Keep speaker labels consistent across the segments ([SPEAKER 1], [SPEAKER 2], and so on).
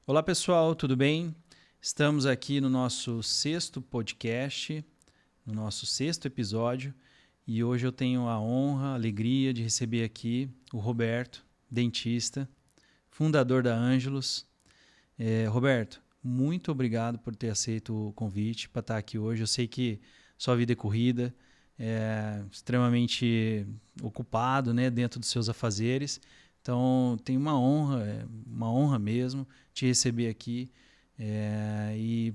[SPEAKER 1] Olá pessoal, tudo bem? Estamos aqui no nosso sexto podcast, no nosso sexto episódio, e hoje eu tenho a honra, a alegria de receber aqui o Roberto, dentista, fundador da Ângelos. Roberto, muito obrigado por ter aceito o convite para estar aqui hoje. Eu sei que sua vida é corrida, é extremamente ocupado, né, dentro dos seus afazeres. Então, tem uma honra mesmo te receber aqui e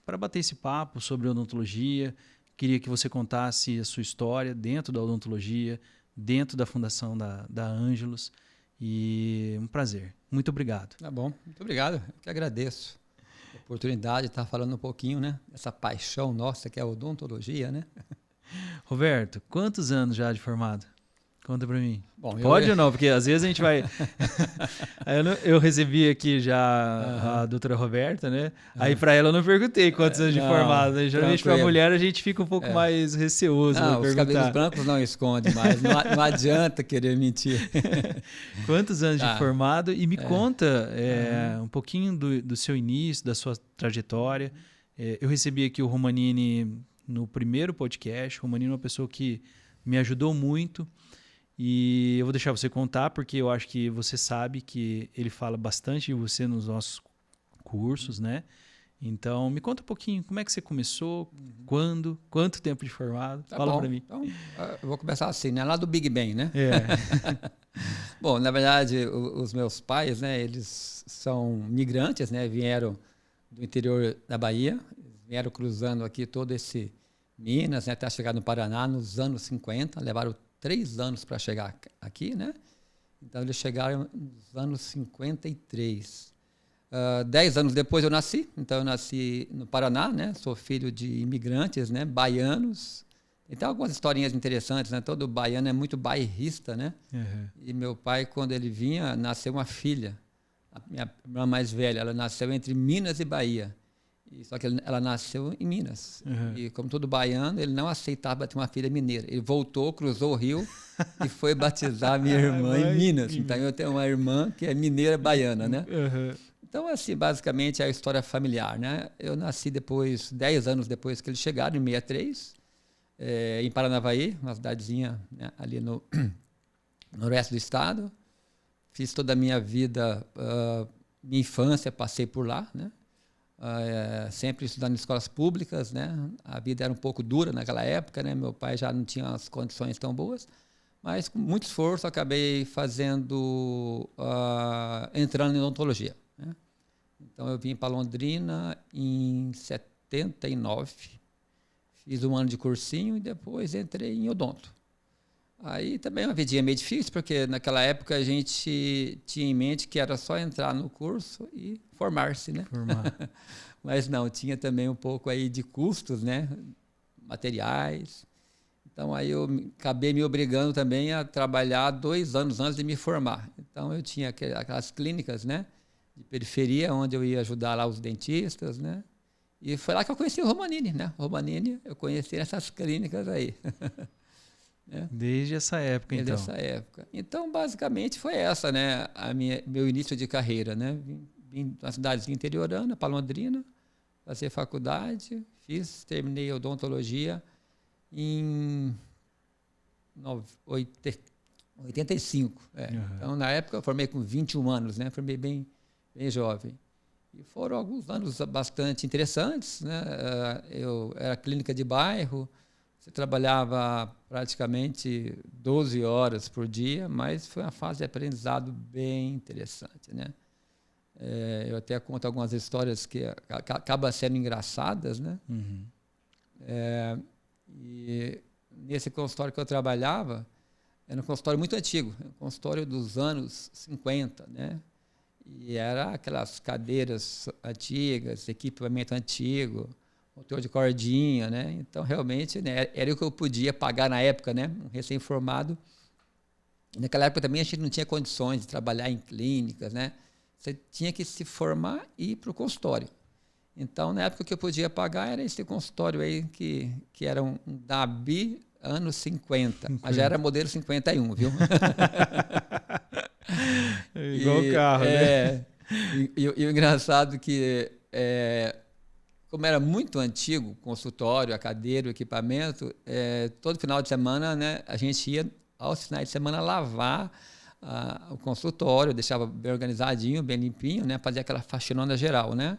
[SPEAKER 1] para bater esse papo sobre odontologia. Queria que você contasse a sua história dentro da odontologia, dentro da fundação da Ângelos. E um prazer. Muito obrigado.
[SPEAKER 2] Tá bom, muito obrigado. Eu que agradeço a oportunidade de estar falando um pouquinho, né? Essa paixão nossa que é a odontologia, né?
[SPEAKER 1] Roberto, quantos anos já de formado? Conta pra mim.
[SPEAKER 2] Bom,
[SPEAKER 1] Pode ou não? Porque às vezes a gente vai... eu recebi aqui já a doutora Roberta, né? Aí pra ela eu não perguntei quantos anos de formado. Né? Geralmente pra mulher a gente fica um pouco mais receoso.
[SPEAKER 2] Não, os cabelos brancos não escondem mais. Não adianta querer mentir.
[SPEAKER 1] Quantos anos de formado? E me conta um pouquinho do seu início, da sua trajetória. Eu recebi aqui o Romanini no primeiro podcast. O Romanini é uma pessoa que me ajudou muito. E eu vou deixar você contar, porque eu acho que você sabe que ele fala bastante de você nos nossos cursos, né? Então, me conta um pouquinho, como é que você começou, quando, quanto tempo de formado? Fala para mim.
[SPEAKER 2] Então, eu vou começar assim, né? Lá do Big Bang, né? Bom, na verdade, os meus pais, né? Eles são migrantes, né? Vieram do interior da Bahia, vieram cruzando aqui todo esse Minas, né? Até chegar no Paraná nos anos 50, levaram 3 anos para chegar aqui, né? Então, eles chegaram nos anos 53. 10 anos depois eu nasci. Então, eu nasci no Paraná, né? Sou filho de imigrantes, né? Baianos. Então, algumas historinhas interessantes, né? Todo baiano é muito bairrista, né? Uhum. E meu pai, quando ele vinha, nasceu uma filha. A minha irmã mais velha, ela nasceu entre Minas e Bahia. Só que ela nasceu em Minas. Uhum. E como todo baiano, ele não aceitava ter uma filha mineira. Ele voltou, cruzou o rio e foi batizar minha irmã em Minas. Então eu tenho uma irmã que é mineira baiana, né? Uhum. Então, assim, basicamente é a história familiar, né? Eu nasci depois, 10 anos depois que eles chegaram, em 63, em Paranavaí, uma cidadezinha, né, ali no noroeste do estado. Fiz toda a minha vida, minha infância, passei por lá, né? Sempre estudando em escolas públicas, né? A vida era um pouco dura naquela época, né? Meu pai já não tinha as condições tão boas, mas com muito esforço acabei entrando em odontologia, né? Então eu vim para Londrina em 79, fiz um ano de cursinho e depois entrei em odonto. Aí também uma vidinha meio difícil, porque naquela época a gente tinha em mente que era só entrar no curso e formar-se, né? Mas não, tinha também um pouco aí de custos, né? Materiais. Então aí eu acabei me obrigando também a trabalhar 2 anos antes de me formar. Então eu tinha aquelas clínicas, né? De periferia, onde eu ia ajudar lá os dentistas, né? E foi lá que eu conheci o Romanini, né? O Romanini eu conheci nessas clínicas aí.
[SPEAKER 1] Desde essa época, então.
[SPEAKER 2] Desde essa época. Então, basicamente, foi essa, né, meu início de carreira, né? Vim de uma cidadezinha interiorana, para Londrina, fazer faculdade, terminei odontologia em 85. Uhum. Então, na época, eu formei com 21 anos, né? Formei bem jovem. E foram alguns anos bastante interessantes, né? Eu era clínica de bairro. Você trabalhava praticamente 12 horas por dia, mas foi uma fase de aprendizado bem interessante, né? Eu até conto algumas histórias que acabam sendo engraçadas, né? Uhum. E nesse consultório que eu trabalhava, era um consultório muito antigo, um consultório dos anos 50, né? E era aquelas cadeiras antigas, equipamento antigo, motor de cordinha, né? Então, realmente, né, era o que eu podia pagar na época, né? Um recém-formado. Naquela época também a gente não tinha condições de trabalhar em clínicas, né? Você tinha que se formar e ir para o consultório. Então, na época, o que eu podia pagar era esse consultório aí, que era um Dabi anos 50. Mas já era modelo 51, viu?
[SPEAKER 1] Igual o carro, né?
[SPEAKER 2] E o engraçado que, como era muito antigo, o consultório, a cadeira, o equipamento, todo final de semana, né, a gente ia aos finais de semana lavar o consultório, deixava bem organizadinho, bem limpinho, né, fazia aquela faxinona geral, né?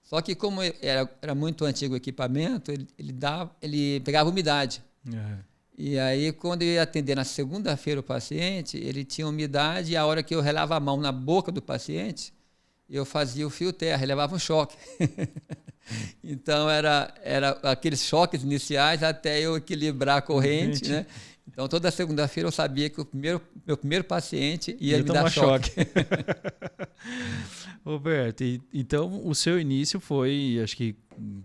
[SPEAKER 2] Só que como era muito antigo o equipamento, ele pegava umidade.
[SPEAKER 1] Uhum.
[SPEAKER 2] E aí, quando eu ia atender na segunda-feira o paciente, ele tinha umidade e a hora que eu relava a mão na boca do paciente, eu fazia o fio terra, ele levava um choque. Então, era aqueles choques iniciais até eu equilibrar a corrente, né? Então, toda segunda-feira eu sabia que meu primeiro paciente ia me dar choque.
[SPEAKER 1] Roberto, então o seu início foi, acho que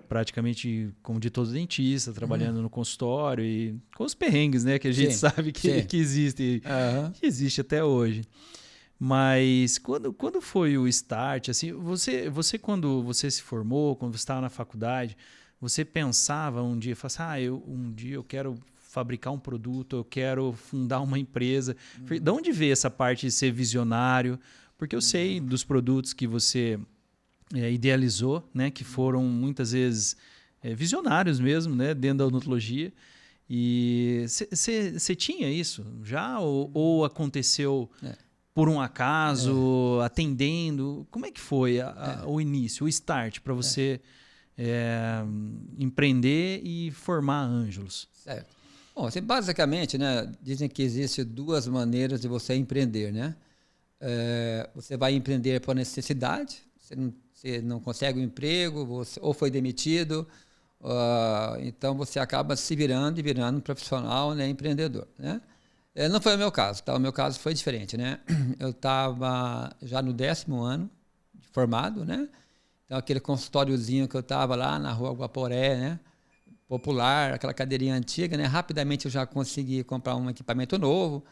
[SPEAKER 1] praticamente como de todo dentista, trabalhando no consultório e com os perrengues, né, que a gente sabe que existem, que existe até hoje. Mas quando foi o start? Assim, você quando você se formou, quando você estava na faculdade, você pensava um dia, um dia eu quero fabricar um produto, eu quero fundar uma empresa. De onde veio essa parte de ser visionário? Porque eu sei dos produtos que você idealizou, né, que foram muitas vezes visionários mesmo, né, dentro da odontologia. E você tinha isso já ou aconteceu por um acaso, atendendo? Como é que foi o início, o start para você empreender e formar a Ângelos?
[SPEAKER 2] Certo. Bom, assim, basicamente, né, dizem que existem duas maneiras de você empreender, né? Você vai empreender por necessidade, você não consegue um emprego, você ou foi demitido, então você acaba se virando um profissional, né, empreendedor, né? Não foi o meu caso, tá? O meu caso foi diferente, né? Eu estava já no 10º ano de formado, né? Então aquele consultóriozinho que eu estava lá na Rua Guaporé, né? Popular, aquela cadeirinha antiga, né? Rapidamente eu já consegui comprar um equipamento novo.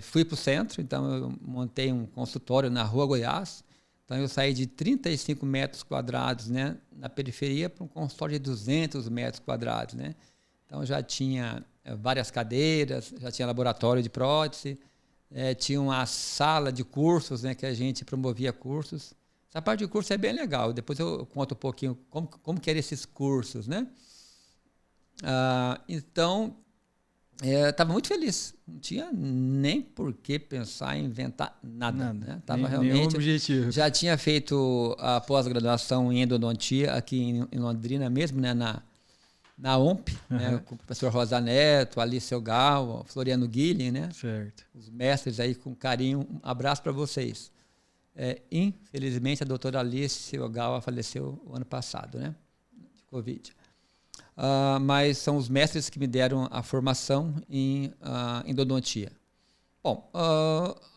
[SPEAKER 2] Fui para o centro, então eu montei um consultório na Rua Goiás. Então eu saí de 35 metros quadrados, né, na periferia para um consultório de 200 metros quadrados, né? Então já tinha várias cadeiras, já tinha laboratório de prótese, tinha uma sala de cursos, né, que a gente promovia cursos. Essa parte de curso é bem legal. Depois eu conto um pouquinho como que eram esses cursos, né? Então estava muito feliz, não tinha nem por que pensar em inventar nada. Né? Tava realmente
[SPEAKER 1] objetivo.
[SPEAKER 2] Já tinha feito a pós-graduação em endodontia aqui em Londrina mesmo, né? na OMP, né? Com o professor Rosa Neto, Alice Elgal, Floriano Guilhem, né?
[SPEAKER 1] Certo.
[SPEAKER 2] Os mestres aí com carinho, um abraço para vocês. Infelizmente a doutora Alice Elgal faleceu o ano passado, né? De Covid. Mas são os mestres que me deram a formação em endodontia. Bom,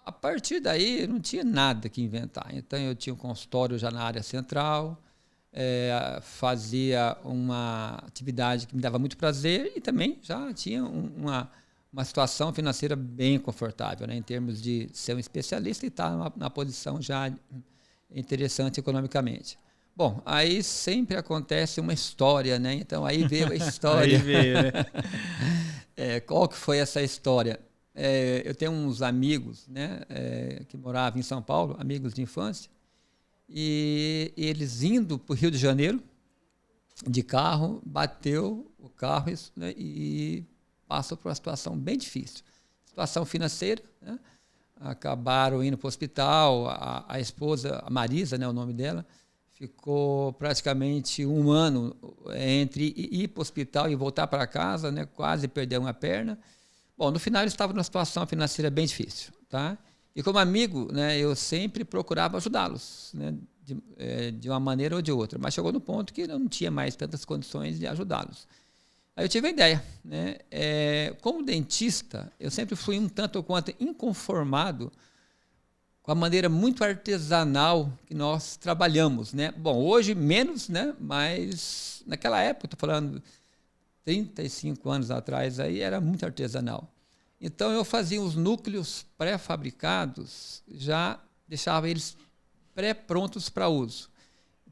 [SPEAKER 2] a partir daí não tinha nada que inventar. Então eu tinha um consultório já na área central, fazia uma atividade que me dava muito prazer e também já tinha uma situação financeira bem confortável, né, em termos de ser um especialista e estar na posição já interessante economicamente. Bom, aí sempre acontece uma história, né? Então aí veio a história.
[SPEAKER 1] Aí veio, né?
[SPEAKER 2] Qual que foi essa história? Eu tenho uns amigos, né, que moravam em São Paulo, amigos de infância, e eles indo para o Rio de Janeiro de carro, bateu o carro, né, e passou por uma situação bem difícil. Situação financeira, né? Acabaram indo para o hospital, a esposa, a Marisa, né, o nome dela, ficou praticamente 1 ano entre ir para o hospital e voltar para casa, né? Quase perdeu uma perna. Bom, no final eles estavam numa situação financeira bem difícil, tá? E como amigo, né, eu sempre procurava ajudá-los, né, de uma maneira ou de outra. Mas chegou no ponto que eu não tinha mais tantas condições de ajudá-los. Aí eu tive a ideia, né? Como dentista, eu sempre fui um tanto quanto inconformado com a maneira muito artesanal que nós trabalhamos, né? Bom, hoje menos, né? Mas naquela época, estou falando 35 anos atrás, aí era muito artesanal. Então eu fazia os núcleos pré-fabricados, já deixava eles pré-prontos para uso.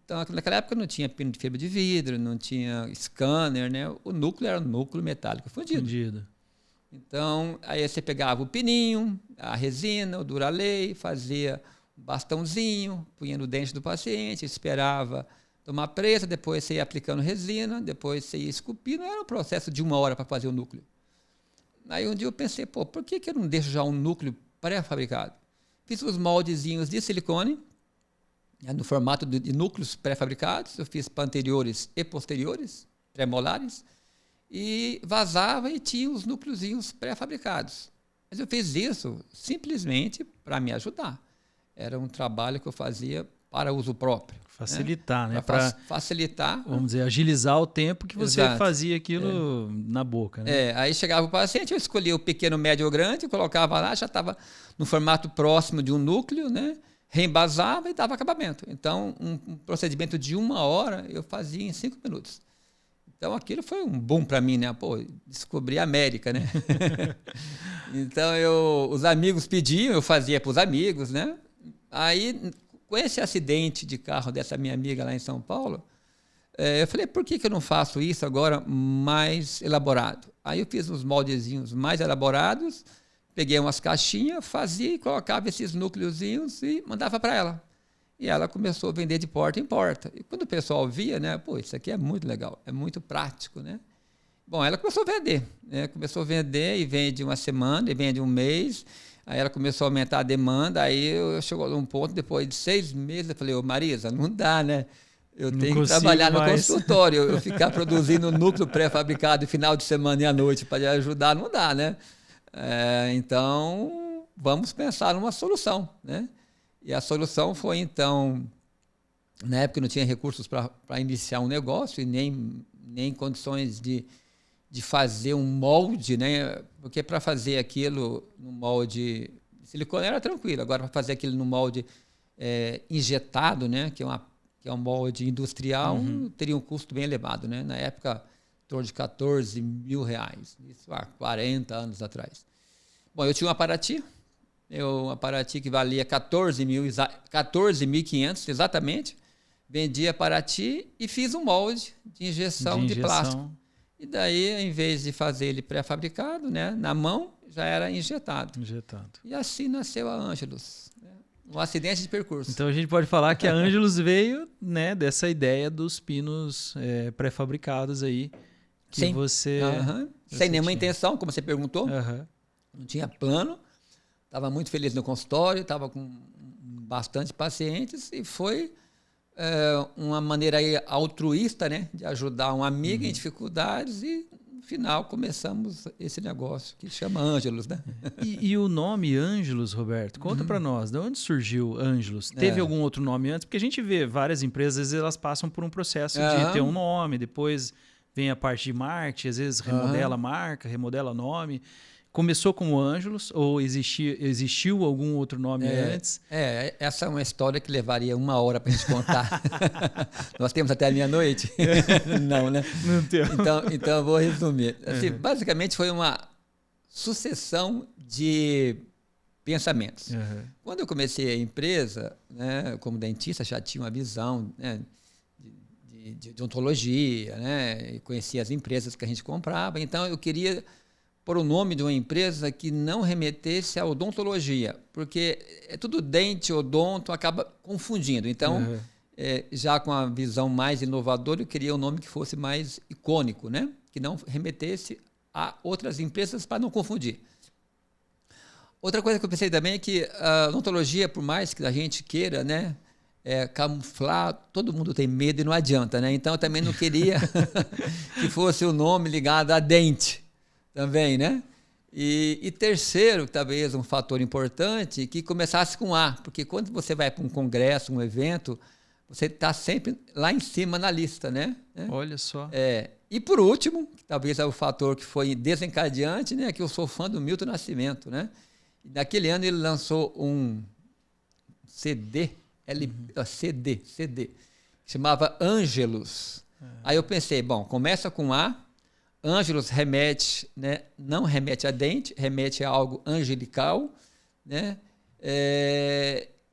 [SPEAKER 2] Então naquela época não tinha pino de fibra de vidro, não tinha scanner, né? O núcleo era núcleo metálico fundido. Então, aí você pegava o pininho, a resina, o Duralay, fazia bastãozinho, punha no dente do paciente, esperava tomar presa, depois você ia aplicando resina, depois você ia esculpindo. Era um processo de 1 hora para fazer o núcleo. Aí um dia eu pensei, por que eu não deixo já um núcleo pré-fabricado? Fiz os moldezinhos de silicone, no formato de núcleos pré-fabricados. Eu fiz para anteriores e posteriores, pré-molares, e vazava e tinha os núcleozinhos pré-fabricados. Mas eu fiz isso simplesmente para me ajudar. Era um trabalho que eu fazia para uso próprio.
[SPEAKER 1] Facilitar, né?
[SPEAKER 2] Para facilitar.
[SPEAKER 1] Vamos dizer, agilizar o tempo que você fazia aquilo na boca. Né?
[SPEAKER 2] Aí chegava o paciente, eu escolhia o pequeno, médio ou grande, colocava lá, já estava no formato próximo de um núcleo, né? Reembasava e dava acabamento. Então, um procedimento de 1 hora eu fazia em 5 minutos. Então, aquilo foi um boom para mim, né? Pô, descobri a América, né? Então, os amigos pediam, eu fazia para os amigos, né? Aí, com esse acidente de carro dessa minha amiga lá em São Paulo, eu falei, por que eu não faço isso agora mais elaborado? Aí eu fiz uns moldezinhos mais elaborados, peguei umas caixinhas, fazia e colocava esses núcleozinhos e mandava para ela. E ela começou a vender de porta em porta. E quando o pessoal via, né, pô, isso aqui é muito legal, é muito prático, né? Bom, ela começou a vender, né? Começou a vender e vende 1 semana, e vende 1 mês. Aí ela começou a aumentar a demanda, aí eu chegou num ponto, depois de 6 meses, eu falei, ô Marisa, não dá, né? Eu tenho que trabalhar no consultório, eu ficar produzindo núcleo pré-fabricado final de semana e à noite para ajudar, não dá, né? Então, vamos pensar numa solução, né? E a solução foi, então, na época eu não tinha recursos para iniciar um negócio e nem condições de fazer um molde, né? Porque para fazer aquilo no molde de silicone era tranquilo, agora para fazer aquilo no molde injetado, né? Que é um molde industrial, teria um custo bem elevado, né? Na época, em torno de R$14 mil, isso há 40 anos atrás. Bom, eu tinha um Paraty que valia 14.500 exatamente, vendia Paraty e fiz um molde de injeção de plástico. E daí, em vez de fazer ele pré-fabricado, né, na mão, já era injetado. E assim nasceu a Angelus, né? Um acidente de percurso.
[SPEAKER 1] Então a gente pode falar que a Angelus veio, né, dessa ideia dos pinos pré-fabricados aí que
[SPEAKER 2] Sim.
[SPEAKER 1] você...
[SPEAKER 2] Sem nenhuma intenção, como você perguntou. Não tinha plano. Estava muito feliz no consultório, estava com bastante pacientes e foi uma maneira aí altruísta, né, de ajudar um amigo em dificuldades e, no final, começamos esse negócio que chama Angelus, né?
[SPEAKER 1] E o nome Angelus, Roberto, conta para nós, de onde surgiu Angelus? Teve algum outro nome antes? Porque a gente vê várias empresas, às vezes elas passam por um processo de ter um nome, depois vem a parte de marketing, às vezes remodela a marca, remodela nome. Começou como Angelus ou existiu algum outro nome antes?
[SPEAKER 2] Essa é uma história que levaria 1 hora para a gente contar. Nós temos até a meia-noite? Não, né?
[SPEAKER 1] Não temos.
[SPEAKER 2] Então eu vou resumir. Assim, basicamente foi uma sucessão de pensamentos. Quando eu comecei a empresa, né, como dentista, já tinha uma visão, né, de odontologia, né, e conhecia as empresas que a gente comprava. Então eu queria por o nome de uma empresa que não remetesse à odontologia, porque é tudo dente, odonto, acaba confundindo. Então, já com a visão mais inovadora, eu queria um nome que fosse mais icônico, né? Que não remetesse a outras empresas para não confundir. Outra coisa que eu pensei também é que a odontologia, por mais que a gente queira, né, camuflar, todo mundo tem medo e não adianta, né? Então, eu também não queria que fosse o nome ligado a dente. Também, né? E terceiro, talvez um fator importante, que começasse com A, porque quando você vai para um congresso, um evento, você está sempre lá em cima na lista, né?
[SPEAKER 1] Olha só.
[SPEAKER 2] E por último, talvez é o fator que foi desencadeante, né? Que eu sou fã do Milton Nascimento, né? E naquele ano ele lançou um CD, que chamava Angelus. Aí eu pensei, bom, começa com A, Angelus remete, né, não remete a dente, remete a algo angelical, né,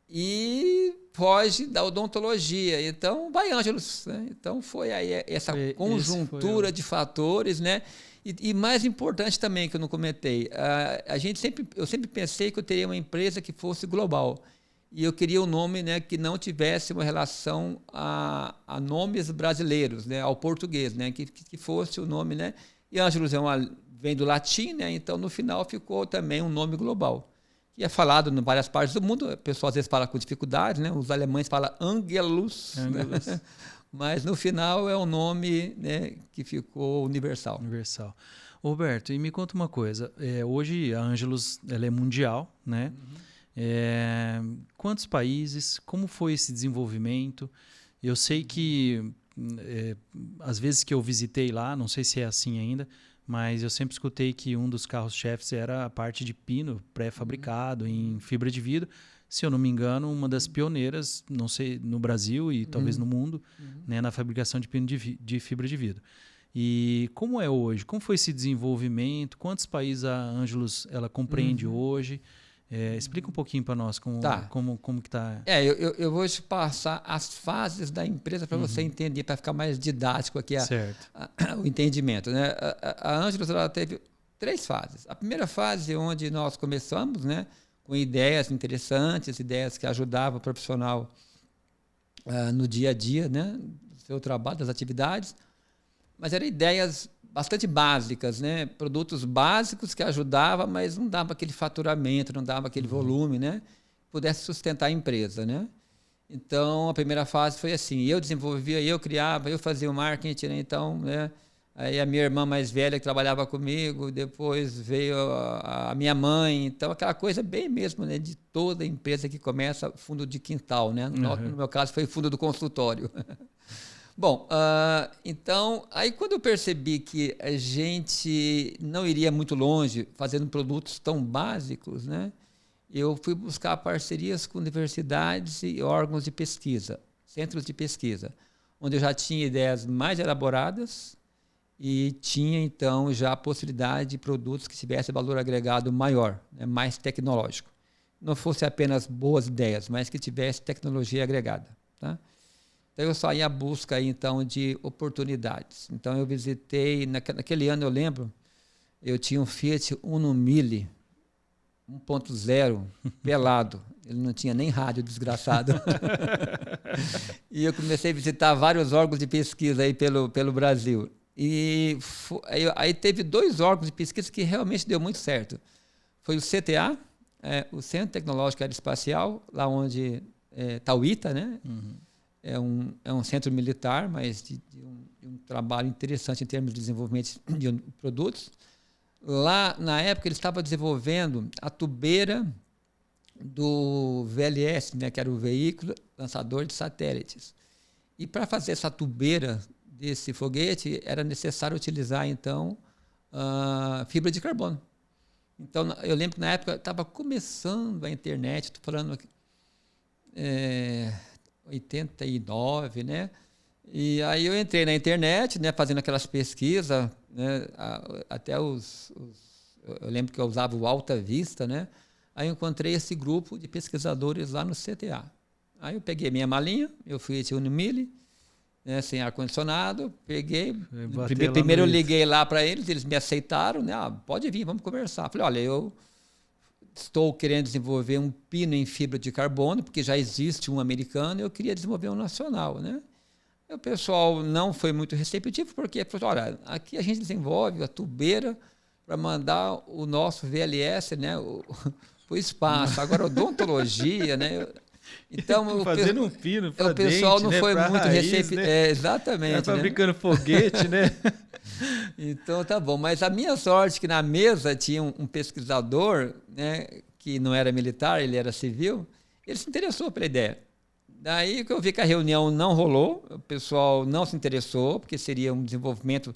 [SPEAKER 2] e foge da odontologia. Então, vai Angelus. Né? Então, foi aí essa conjuntura de fatores, né? E mais importante também, que eu não comentei, eu sempre pensei que eu teria uma empresa que fosse global. e eu queria um nome, né, que não tivesse uma relação a nomes brasileiros, né, ao português, né, que fosse o nome, né, e Ângelos vem do latim, né, então no final ficou também um nome global. E é falado em várias partes do mundo, o pessoal às vezes fala com dificuldade, né, os alemães falam Angelus, né, mas no final é um nome, né, que ficou universal.
[SPEAKER 1] Universal. Roberto, e me conta uma coisa, hoje a Angelus ela é mundial, né? Quantos países? Como foi esse desenvolvimento? Eu sei que às vezes que eu visitei lá, não sei se é assim ainda, mas eu sempre escutei que um dos carros-chefes era a parte de pino pré-fabricado em fibra de vidro. Se eu não me engano, uma das pioneiras, não sei, no Brasil e talvez no mundo, né, na fabricação de pino de fibra de vidro. E como é hoje? Como foi esse desenvolvimento? Quantos países a Angelus ela compreende hoje? Explica um pouquinho para nós como que está.
[SPEAKER 2] Eu vou te passar as fases da empresa para você entender, para ficar mais didático aqui o entendimento. Né? A Angelus ela teve 3 fases. A primeira fase é onde nós começamos, né, com ideias interessantes, ideias que ajudavam o profissional no dia a dia, né, do seu trabalho, das atividades. Mas eram ideias bastante básicas, né? Produtos básicos que ajudavam, mas não dava aquele faturamento, não dava aquele volume, né? Que pudesse sustentar a empresa, né? Então, a primeira fase foi assim, eu desenvolvia, eu criava, eu fazia o marketing, né? Então, né? Aí a minha irmã mais velha que trabalhava comigo, depois veio a minha mãe, então aquela coisa bem mesmo, né? De toda empresa que começa fundo de quintal, né? No meu caso foi fundo do consultório. Bom, então, aí quando eu percebi que a gente não iria muito longe fazendo produtos tão básicos, né, eu fui buscar parcerias com universidades e órgãos de pesquisa, centros de pesquisa, onde eu já tinha ideias mais elaboradas e tinha, então, já a possibilidade de produtos que tivessem valor agregado maior, né, mais tecnológico. Não fosse apenas boas ideias, mas que tivesse tecnologia agregada, tá? Então, eu saí à busca, então, de oportunidades. Então, eu visitei, naquele ano, eu lembro, eu tinha um Fiat Uno Mille 1.0, pelado. Ele não tinha nem rádio, desgraçado. E eu comecei a visitar vários órgãos de pesquisa aí pelo Brasil. E aí teve 2 órgãos de pesquisa que realmente deu muito certo. Foi o CTA, o Centro Tecnológico Aeroespacial, lá onde está o ITA, né? É um centro militar, mas de um trabalho interessante em termos de desenvolvimento de produtos. Lá, na época, ele estava desenvolvendo a tubeira do VLS, né, que era o veículo lançador de satélites. E para fazer essa tubeira desse foguete, era necessário utilizar, então, fibra de carbono. Então, eu lembro que na época estava começando a internet, estou falando aqui, 89, né? E aí eu entrei na internet, né, fazendo aquelas pesquisas, né, até eu lembro que eu usava o Alta Vista, né? Aí eu encontrei esse grupo de pesquisadores lá no CTA. Aí eu peguei minha malinha, eu fui a Uno Mille, né, sem ar-condicionado, peguei, primeiro eu liguei lá para eles me aceitaram, né? Pode vir, vamos conversar. Falei, olha, eu estou querendo desenvolver um pino em fibra de carbono, porque já existe um americano, eu queria desenvolver um nacional, né? E o pessoal não foi muito receptivo, porque falou, olha, aqui a gente desenvolve a tubeira para mandar o nosso VLS, né, o espaço. Agora, odontologia, né? Então,
[SPEAKER 1] fazendo um pino para
[SPEAKER 2] o pessoal
[SPEAKER 1] dente,
[SPEAKER 2] não
[SPEAKER 1] né,
[SPEAKER 2] foi muito receptivo. Né? Exatamente.
[SPEAKER 1] Tá fabricando foguete, né?
[SPEAKER 2] Então, tá bom. Mas a minha sorte é que na mesa tinha um pesquisador, né, que não era militar, ele era civil, ele se interessou pela ideia. Daí que eu vi que a reunião não rolou, o pessoal não se interessou, porque seria um desenvolvimento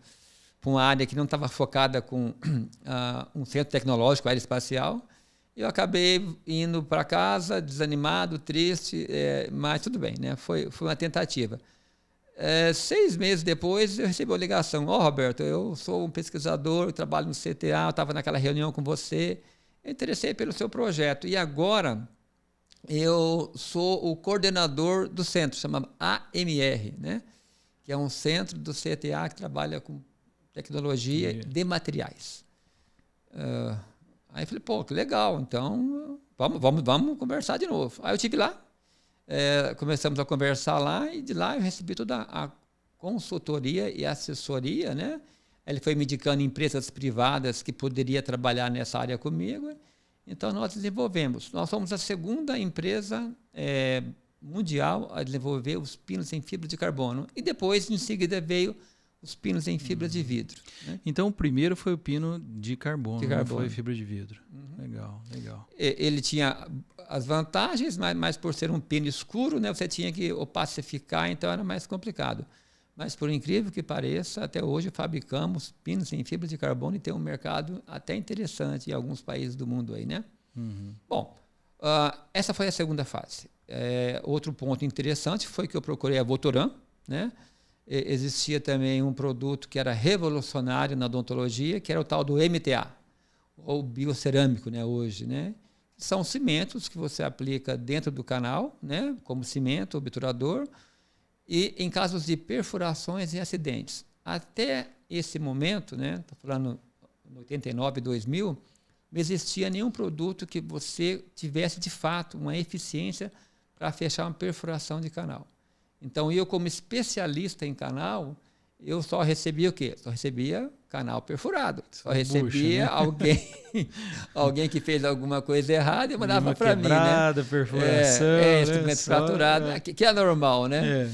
[SPEAKER 2] para uma área que não estava focada com um centro tecnológico aeroespacial. Eu acabei indo para casa, desanimado, triste, mas tudo bem, né? Foi uma tentativa. 6 meses depois, eu recebi uma ligação. Roberto, eu sou um pesquisador, eu trabalho no CTA, eu estava naquela reunião com você, eu interessei pelo seu projeto. E agora, eu sou o coordenador do centro, chama AMR, né? Que é um centro do CTA que trabalha com tecnologia de materiais. Aí eu falei, pô, que legal, então vamos conversar de novo. Aí eu estive lá, começamos a conversar lá, e de lá eu recebi toda a consultoria e assessoria, né? Ele foi me indicando empresas privadas que poderia trabalhar nessa área comigo. Então, nós desenvolvemos. Nós somos a segunda empresa mundial a desenvolver os pinos em fibra de carbono. E depois, em seguida, veio os pinos em fibra de vidro. Né?
[SPEAKER 1] Então, o primeiro foi o pino de carbono, não foi fibra de vidro. Legal, legal.
[SPEAKER 2] Ele tinha as vantagens, mas por ser um pino escuro, né, você tinha que opacificar, então era mais complicado. Mas, por incrível que pareça, até hoje fabricamos pinos em fibra de carbono e tem um mercado até interessante em alguns países do mundo aí, né? Bom, essa foi a segunda fase. Outro ponto interessante foi que eu procurei a Votoran, né? Existia também um produto que era revolucionário na odontologia, que era o tal do MTA, ou biocerâmico, né, hoje, né? São cimentos que você aplica dentro do canal, né, como cimento, obturador, e em casos de perfurações e acidentes. Até esse momento, né, estou falando em 89, 2000, não existia nenhum produto que você tivesse, de fato, uma eficiência para fechar uma perfuração de canal. Então, eu, como especialista em canal, eu só recebia o quê? Só recebia canal perfurado. Só recebia, né? alguém que fez alguma coisa errada e mandava para mim, né?
[SPEAKER 1] Perfuração,
[SPEAKER 2] instrumento fraturado, que é normal, né?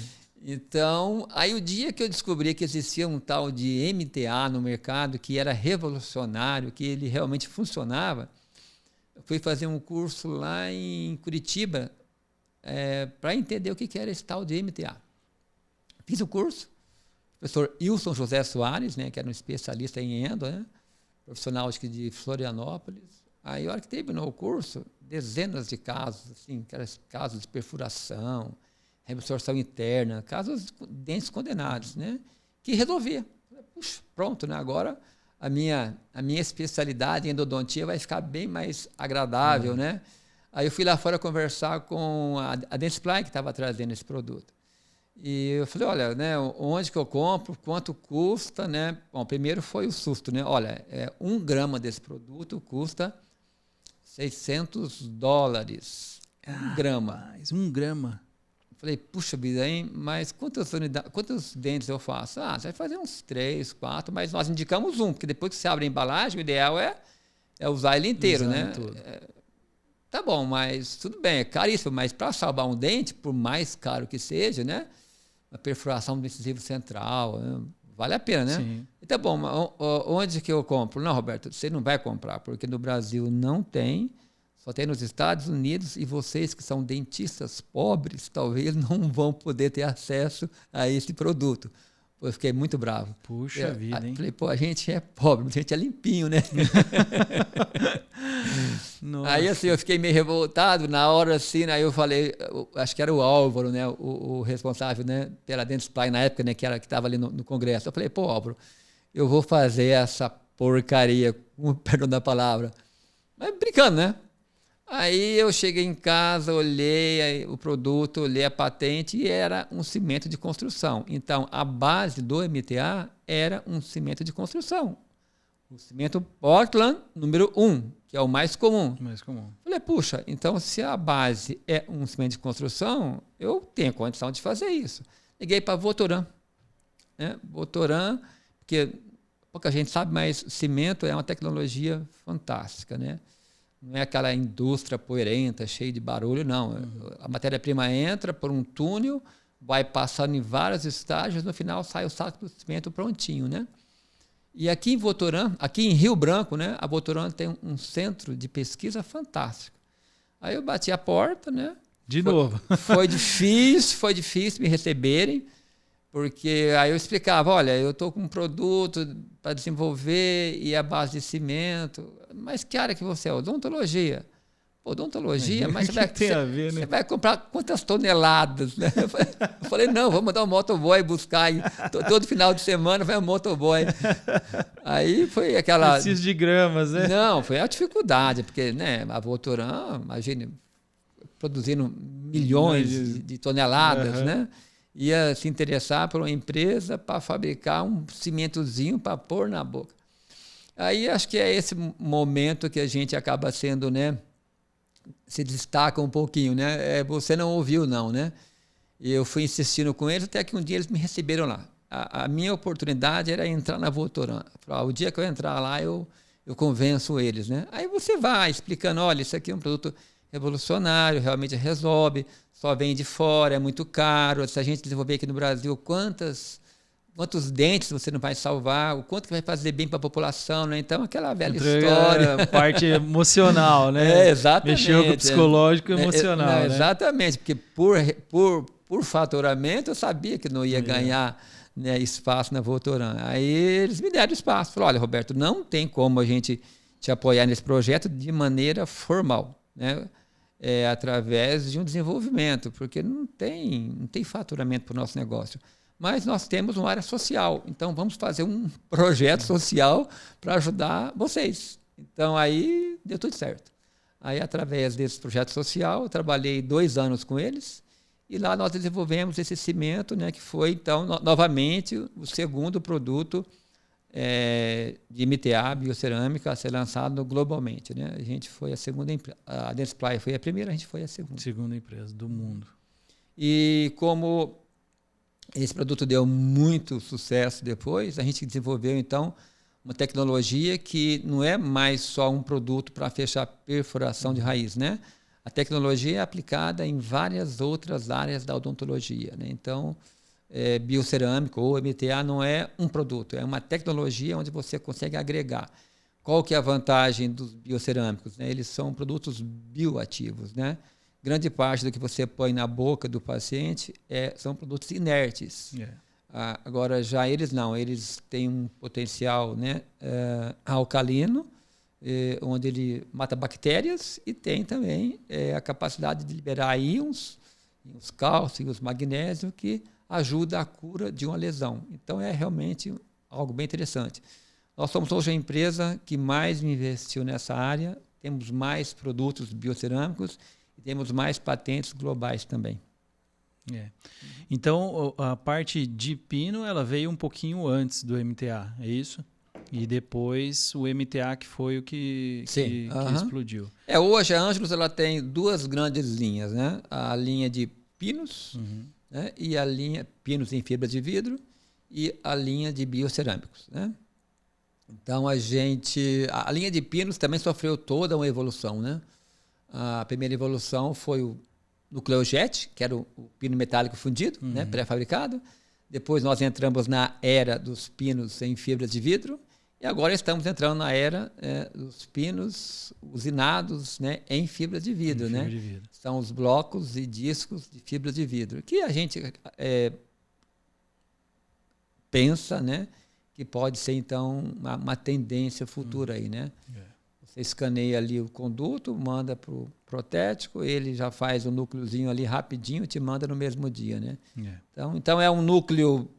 [SPEAKER 2] Então, aí o dia que eu descobri que existia um tal de MTA no mercado, que era revolucionário, que ele realmente funcionava, eu fui fazer um curso lá em Curitiba, para entender o que era esse tal de MTA. Fiz o curso, o professor Wilson José Soares, né, que era um especialista em endo, né, profissional acho que de Florianópolis. Aí, a hora que terminou o curso, dezenas de casos, assim, casos de perfuração, reabsorção interna, casos de dentes condenados, né, que resolvia. Puxa, pronto, né, agora a minha especialidade em endodontia vai ficar bem mais agradável, né? Aí eu fui lá fora conversar com a Dentsply, que estava trazendo esse produto. E eu falei, olha, né, onde que eu compro, quanto custa, né? Bom, primeiro foi o susto, né? Olha, 1 grama desse produto custa $600. 1 grama.
[SPEAKER 1] Mas 1 grama.
[SPEAKER 2] Eu falei, puxa vida, hein? Mas quantos dentes eu faço? Você vai fazer uns 3, 4, mas nós indicamos 1, porque depois que você abre a embalagem, o ideal é usar ele inteiro, né? Tá bom, mas tudo bem, é caríssimo, mas para salvar um dente, por mais caro que seja, né? Uma perfuração do incisivo central, né? Vale a pena, né?
[SPEAKER 1] Sim.
[SPEAKER 2] E tá bom, onde que eu compro? Não, Roberto, você não vai comprar, porque no Brasil não tem, só tem nos Estados Unidos, e vocês que são dentistas pobres, talvez não vão poder ter acesso a esse produto. Eu fiquei muito bravo.
[SPEAKER 1] Puxa vida, hein?
[SPEAKER 2] Falei, pô, a gente é pobre, a gente é limpinho, né? Aí, assim, eu fiquei meio revoltado. Na hora, assim, aí eu falei, acho que era o Álvaro, né? O responsável, né? Pela Dentsply na época, né? Que estava ali no congresso. Eu falei, pô, Álvaro, eu vou fazer essa porcaria, com perdão da palavra. Mas brincando, né? Aí eu cheguei em casa, olhei o produto, olhei a patente e era um cimento de construção. Então, a base do MTA era um cimento de construção. O cimento Portland número 1, que é o mais comum. Falei, puxa, então se a base é um cimento de construção, eu tenho condição de fazer isso. Liguei para a Votoran. Né? Votoran, porque pouca gente sabe, mas cimento é uma tecnologia fantástica, né? Não é aquela indústria poeirenta, cheia de barulho, não. A matéria-prima entra por um túnel, vai passando em vários estágios, no final sai o saco do cimento prontinho, né? E aqui em Votoran, aqui em Rio Branco, né, a Votoran tem um centro de pesquisa fantástico. Aí eu bati a porta, né?
[SPEAKER 1] De novo.
[SPEAKER 2] Foi difícil me receberem, porque aí eu explicava, olha, eu estou com um produto para desenvolver e a base de cimento. Mas que área que você é? Odontologia. Odontologia? Mas você vai comprar quantas toneladas? Né? Eu falei, não, vamos mandar um motoboy buscar. Todo final de semana vai um motoboy. Aí foi aquela...
[SPEAKER 1] Preciso de gramas, né?
[SPEAKER 2] Não, foi a dificuldade, porque né, a Votoran, imagine, produzindo milhões de toneladas, né? Ia se interessar por uma empresa para fabricar um cimentozinho para pôr na boca. Aí acho que é esse momento que a gente acaba sendo, né, se destaca um pouquinho, né? Você não ouviu, não, né? E eu fui insistindo com eles até que um dia eles me receberam lá. A minha oportunidade era entrar na Votoran. O dia que eu entrar lá, eu convenço eles, né? Aí você vai explicando, olha, isso aqui é um produto revolucionário, realmente resolve, só vem de fora, é muito caro. Se a gente desenvolver aqui no Brasil, quantos dentes você não vai salvar, o quanto que vai fazer bem para a população, né? Então, aquela velha história.
[SPEAKER 1] A parte emocional, né?
[SPEAKER 2] Exatamente.
[SPEAKER 1] Mexeu com o psicológico e emocional,
[SPEAKER 2] não,
[SPEAKER 1] né?
[SPEAKER 2] Exatamente, porque por faturamento eu sabia que não ia ganhar, né, espaço na Votoran. Aí eles me deram espaço. Falaram, olha, Roberto, não tem como a gente te apoiar nesse projeto de maneira formal, né? Através de um desenvolvimento, porque não tem faturamento para o nosso negócio. Mas nós temos uma área social, então vamos fazer um projeto social para ajudar vocês. Então aí deu tudo certo. Aí através desse projeto social, eu trabalhei 2 anos com eles e lá nós desenvolvemos esse cimento, né, que foi então novamente o segundo produto de MTA, biocerâmica, a ser lançado globalmente, né? A gente foi a segunda, a Dentsply foi a primeira, a gente foi a segunda.
[SPEAKER 1] Segunda empresa do mundo.
[SPEAKER 2] E como esse produto deu muito sucesso depois, a gente desenvolveu, então, uma tecnologia que não é mais só um produto para fechar perfuração de raiz, né? A tecnologia é aplicada em várias outras áreas da odontologia, né? Então, biocerâmico ou MTA não é um produto, é uma tecnologia onde você consegue agregar. Qual que é a vantagem dos biocerâmicos, né? Eles são produtos bioativos, né? Grande parte do que você põe na boca do paciente são produtos inertes. Agora, já eles não, eles têm um potencial, né, alcalino, onde ele mata bactérias e tem também a capacidade de liberar íons cálcio, íons magnésio, que ajuda a cura de uma lesão. Então, é realmente algo bem interessante. Nós somos hoje a empresa que mais investiu nessa área, temos mais produtos biocerâmicos e temos mais patentes globais também.
[SPEAKER 1] Então, a parte de pino ela veio um pouquinho antes do MTA, é isso? E depois o MTA que foi o que explodiu.
[SPEAKER 2] Hoje a Ângelos ela tem 2 grandes linhas, né? A linha de pinos, né? E a linha pinos em fibra de vidro e a linha de biocerâmicos, né? Então a linha de pinos também sofreu toda uma evolução, né? A primeira evolução foi o Nucleojet, que era o pino metálico fundido, né, pré-fabricado. Depois nós entramos na era dos pinos em fibra de vidro e agora estamos entrando na era dos pinos usinados, né, em fibra de vidro, né? São os blocos e discos de fibra de vidro, que a gente pensa, né, que pode ser então uma tendência futura aí, né? Você escaneia ali o conduto, manda para o protético, ele já faz o núcleozinho ali rapidinho e te manda no mesmo dia, né? Então é um núcleo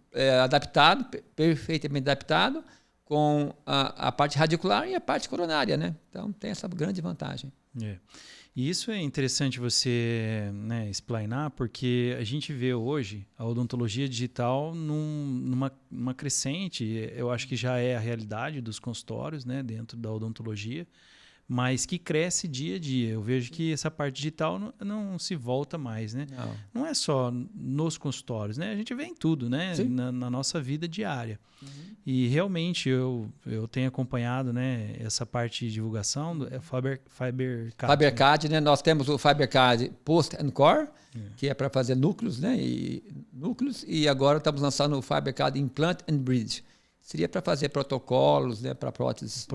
[SPEAKER 2] adaptado, perfeitamente adaptado, com a parte radicular e a parte coronária, né? Então tem essa grande vantagem.
[SPEAKER 1] E isso é interessante você, né, explanar, porque a gente vê hoje a odontologia digital numa crescente, eu acho que já é a realidade dos consultórios, né, dentro da odontologia, mas que cresce dia a dia. Eu vejo que essa parte digital não se volta mais, né? Não é só nos consultórios, né? A gente vê em tudo, né? Na nossa vida diária. E realmente eu tenho acompanhado, né, essa parte de divulgação do FiberCAD.
[SPEAKER 2] FiberCAD, né? Nós temos o FiberCAD Post and Core, que é para fazer núcleos, né? E agora estamos lançando o FiberCAD Implant and Bridge. Seria para fazer protocolos, né, para próteses,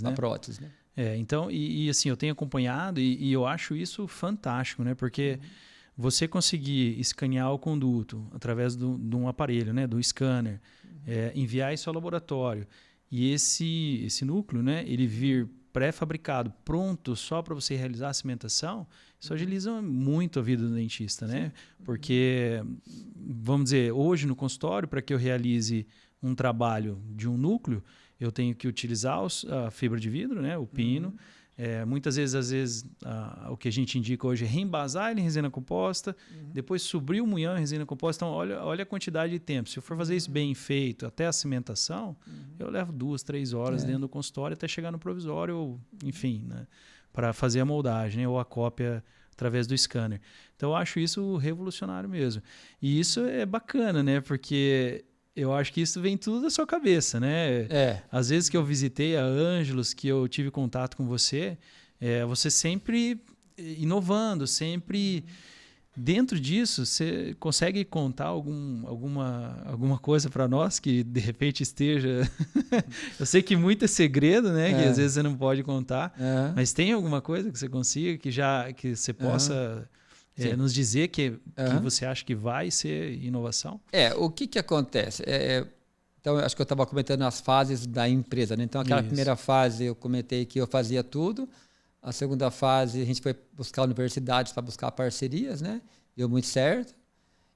[SPEAKER 2] né? Próteses, né?
[SPEAKER 1] Então, assim, eu tenho acompanhado e eu acho isso fantástico, né? Porque você conseguir escanear o conduto através de um aparelho, né? Do scanner, enviar isso ao laboratório e esse núcleo, né? Ele vir pré-fabricado, pronto só para você realizar a cimentação, isso agiliza muito a vida do dentista, né? Porque, vamos dizer, hoje no consultório, para que eu realize um trabalho de um núcleo, eu tenho que utilizar a fibra de vidro, né? O pino. Muitas vezes, o que a gente indica hoje é reembasar ele em resina composta, depois subir o munhão em resina composta. Então, olha a quantidade de tempo. Se eu for fazer isso bem feito até a cimentação, eu levo 2, 3 horas dentro do consultório até chegar no provisório, ou, enfim, né? para fazer a moldagem, né? Ou a cópia através do scanner. Então eu acho isso revolucionário mesmo. E isso é bacana, né? Porque eu acho que isso vem tudo da sua cabeça, né? Às vezes que eu visitei a Ângelos, que eu tive contato com você, você sempre inovando, sempre... Dentro disso, você consegue contar alguma coisa para nós que de repente esteja... Eu sei que muito é segredo, né? Que às vezes você não pode contar, mas tem alguma coisa que você consiga que você possa nos dizer que você acha que vai ser inovação?
[SPEAKER 2] O que acontece? Então, acho que eu estava comentando as fases da empresa, né? Então, aquela primeira fase eu comentei que eu fazia tudo. A segunda fase, a gente foi buscar universidades para buscar parcerias, né? Deu muito certo.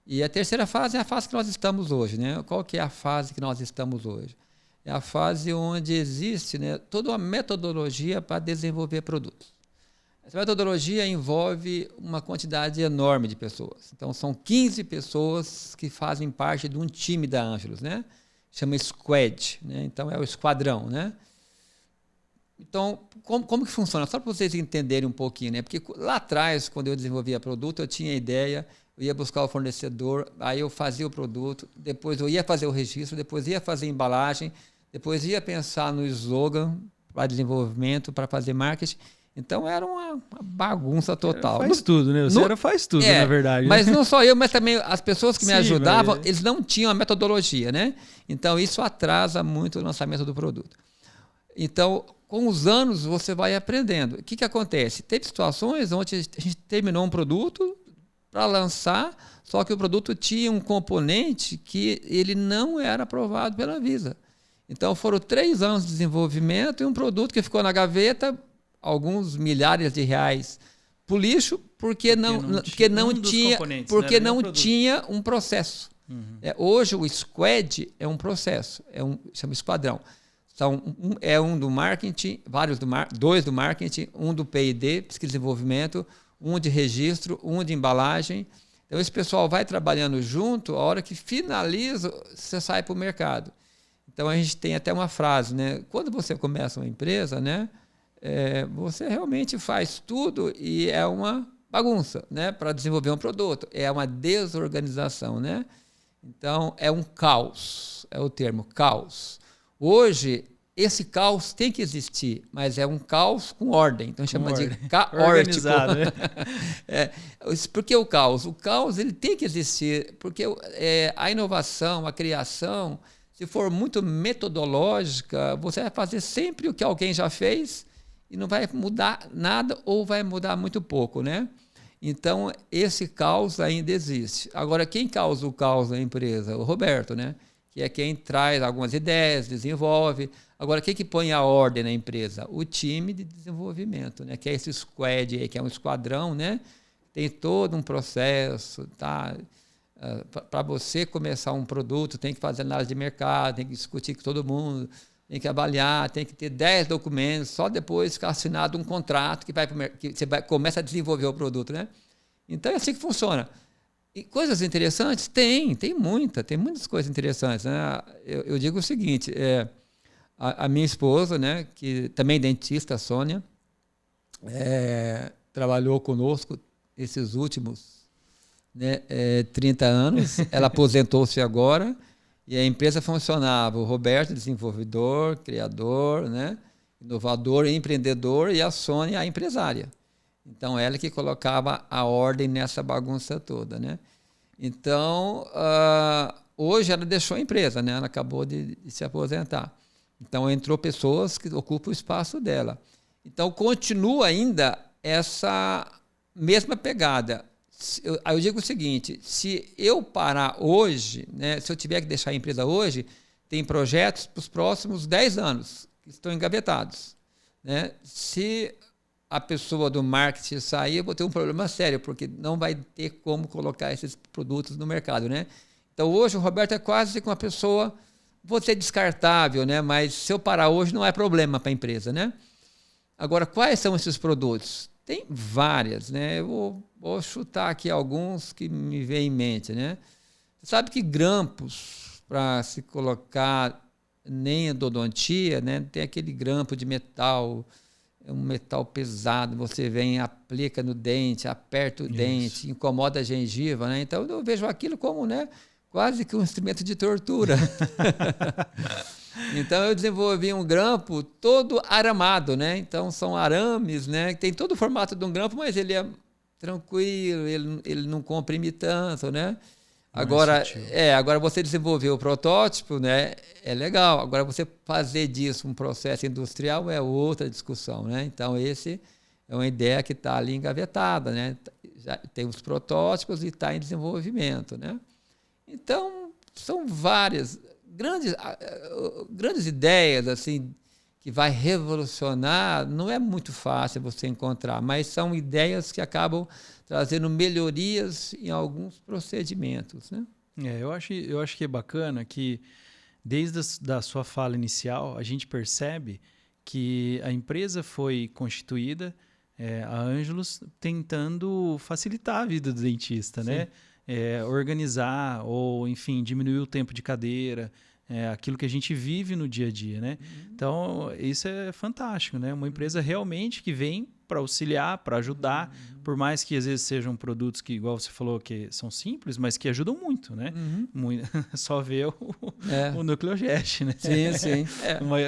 [SPEAKER 2] E a terceira fase é a fase que nós estamos hoje, né? Qual que é a fase que nós estamos hoje? É a fase onde existe, né, toda uma metodologia para desenvolver produtos. Essa metodologia envolve uma quantidade enorme de pessoas. Então, são 15 pessoas que fazem parte de um time da Ângelos, né? Chama Squad, né? Então, é o esquadrão, né? Então, como que funciona? Só para vocês entenderem um pouquinho, né? Porque lá atrás, quando eu desenvolvia produto, eu tinha ideia, eu ia buscar o fornecedor, aí eu fazia o produto, depois eu ia fazer o registro, depois ia fazer a embalagem, depois ia pensar no slogan para desenvolvimento, para fazer marketing. Então, era uma bagunça total.
[SPEAKER 1] Faz tudo, né? Você faz tudo, na verdade.
[SPEAKER 2] Mas não só eu, mas também as pessoas que me ajudavam, eles não tinham a metodologia, né? Então, isso atrasa muito o lançamento do produto. Então, com os anos, você vai aprendendo. O que acontece? Teve situações onde a gente terminou um produto para lançar, só que o produto tinha um componente que ele não era aprovado pela Anvisa. Então, foram 3 anos de desenvolvimento e um produto que ficou na gaveta, alguns milhares de reais para o lixo, porque não tinha um processo. Hoje, o Squad é um processo, chama esquadrão. Então, um do marketing, dois do marketing, um do P&D, pesquisa e desenvolvimento, um de registro, um de embalagem. Então, esse pessoal vai trabalhando junto, a hora que finaliza, você sai para o mercado. Então, a gente tem até uma frase, né? Quando você começa uma empresa, né, você realmente faz tudo e é uma bagunça, né, para desenvolver um produto. É uma desorganização, né? Então, é um caos, é o termo caos. Hoje, esse caos tem que existir, mas é um caos com ordem. Então, chama de caótico.
[SPEAKER 1] Organizado, né?
[SPEAKER 2] Por que o caos? O caos ele tem que existir, porque a inovação, a criação, se for muito metodológica, você vai fazer sempre o que alguém já fez e não vai mudar nada ou vai mudar muito pouco, né? Então, esse caos ainda existe. Agora, quem causa o caos na empresa? O Roberto, né? Que é quem traz algumas ideias, desenvolve. Agora, quem que põe a ordem na empresa? O time de desenvolvimento, né? Que é esse squad aí, que é um esquadrão, né? Tem todo um processo, tá? Para você começar um produto, tem que fazer análise de mercado, tem que discutir com todo mundo, tem que avaliar, tem que ter 10 documentos, só depois ficar assinado um contrato que você começa a desenvolver o produto, né? Então, é assim que funciona. E coisas interessantes? Tem muitas coisas interessantes, né? Eu digo o seguinte, a minha esposa, né, que também é dentista, a Sônia, trabalhou conosco esses últimos 30 anos, ela aposentou-se agora, e a empresa funcionava, o Roberto, desenvolvedor, criador, né, inovador, empreendedor, e a Sônia, a empresária. Então, ela que colocava a ordem nessa bagunça toda, né? Então, hoje ela deixou a empresa, né? Ela acabou de se aposentar. Então, entrou pessoas que ocupam o espaço dela. Então, continua ainda essa mesma pegada. Aí eu digo o seguinte, se eu parar hoje, né, se eu tiver que deixar a empresa hoje, tem projetos para os próximos 10 anos que estão engavetados, né? Se a pessoa do marketing sair, eu vou ter um problema sério, porque não vai ter como colocar esses produtos no mercado, né? Então, hoje, o Roberto é quase que uma pessoa, vou ser descartável, né? Mas se eu parar hoje, não é problema para a empresa, né? Agora, quais são esses produtos? Tem várias, né? Eu vou chutar aqui alguns que me vêm em mente, né? Você sabe que grampos, para se colocar nem endodontia, né? Tem aquele grampo de metal é um metal pesado, você vem, aplica no dente, aperta o dente, incomoda a gengiva, né? Então eu vejo aquilo como, né, quase que um instrumento de tortura. Então eu desenvolvi um grampo todo aramado, né? Então são arames, né? Tem todo o formato de um grampo, mas ele é tranquilo, ele não comprime tanto, né? Agora você desenvolver o protótipo, né? É legal. Agora você fazer disso um processo industrial é outra discussão, né? Então esse é uma ideia que está ali engavetada, né? Já tem os protótipos e está em desenvolvimento, né? Então são várias grandes ideias assim que vai revolucionar. Não é muito fácil você encontrar, mas são ideias que acabam trazendo melhorias em alguns procedimentos, né?
[SPEAKER 1] Eu acho que é bacana que, desde da sua fala inicial, a gente percebe que a empresa foi constituída, a Ângelos, tentando facilitar a vida do dentista, né? Organizar ou, enfim, diminuir o tempo de cadeira, aquilo que a gente vive no dia a dia, né? Então, isso é fantástico, né? Uma empresa realmente que vem para auxiliar, para ajudar, por mais que às vezes sejam produtos que, igual você falou, que são simples, mas que ajudam muito, né? Muito, só ver o Nucleojet, né?
[SPEAKER 2] Sim, sim.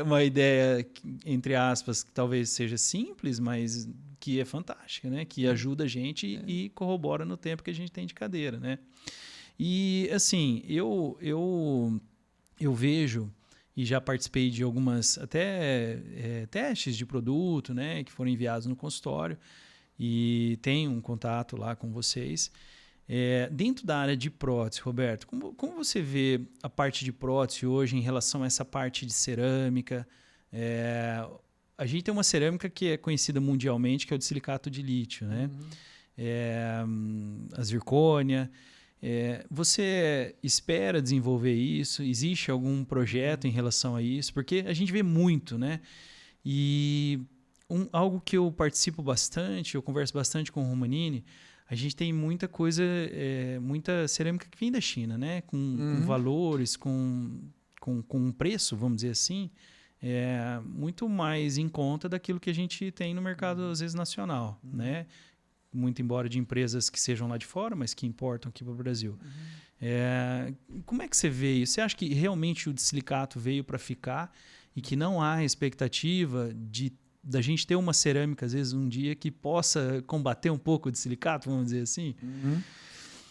[SPEAKER 1] Uma ideia, entre aspas, que talvez seja simples, mas que é fantástica, né? Que ajuda a gente e corrobora no tempo que a gente tem de cadeira, né? E, assim, eu vejo, e já participei de algumas até testes de produto, né, que foram enviados no consultório, e tenho um contato lá com vocês. Dentro da área de prótese, Roberto, como você vê a parte de prótese hoje em relação a essa parte de cerâmica? A gente tem uma cerâmica que é conhecida mundialmente, que é o de silicato de lítio, né? A zircônia. Você espera desenvolver isso? Existe algum projeto em relação a isso? Porque a gente vê muito, né? E algo que eu participo bastante, eu converso bastante com o Romanini, a gente tem muita coisa, muita cerâmica que vem da China, né? Com valores, com um preço, vamos dizer assim, muito mais em conta daquilo que a gente tem no mercado, às vezes, nacional, né? Muito embora de empresas que sejam lá de fora, mas que importam aqui para o Brasil. Como é que você vê isso? Você acha que realmente o de silicato veio para ficar e que não há expectativa da gente ter uma cerâmica, às vezes, um dia que possa combater um pouco de silicato, vamos dizer assim?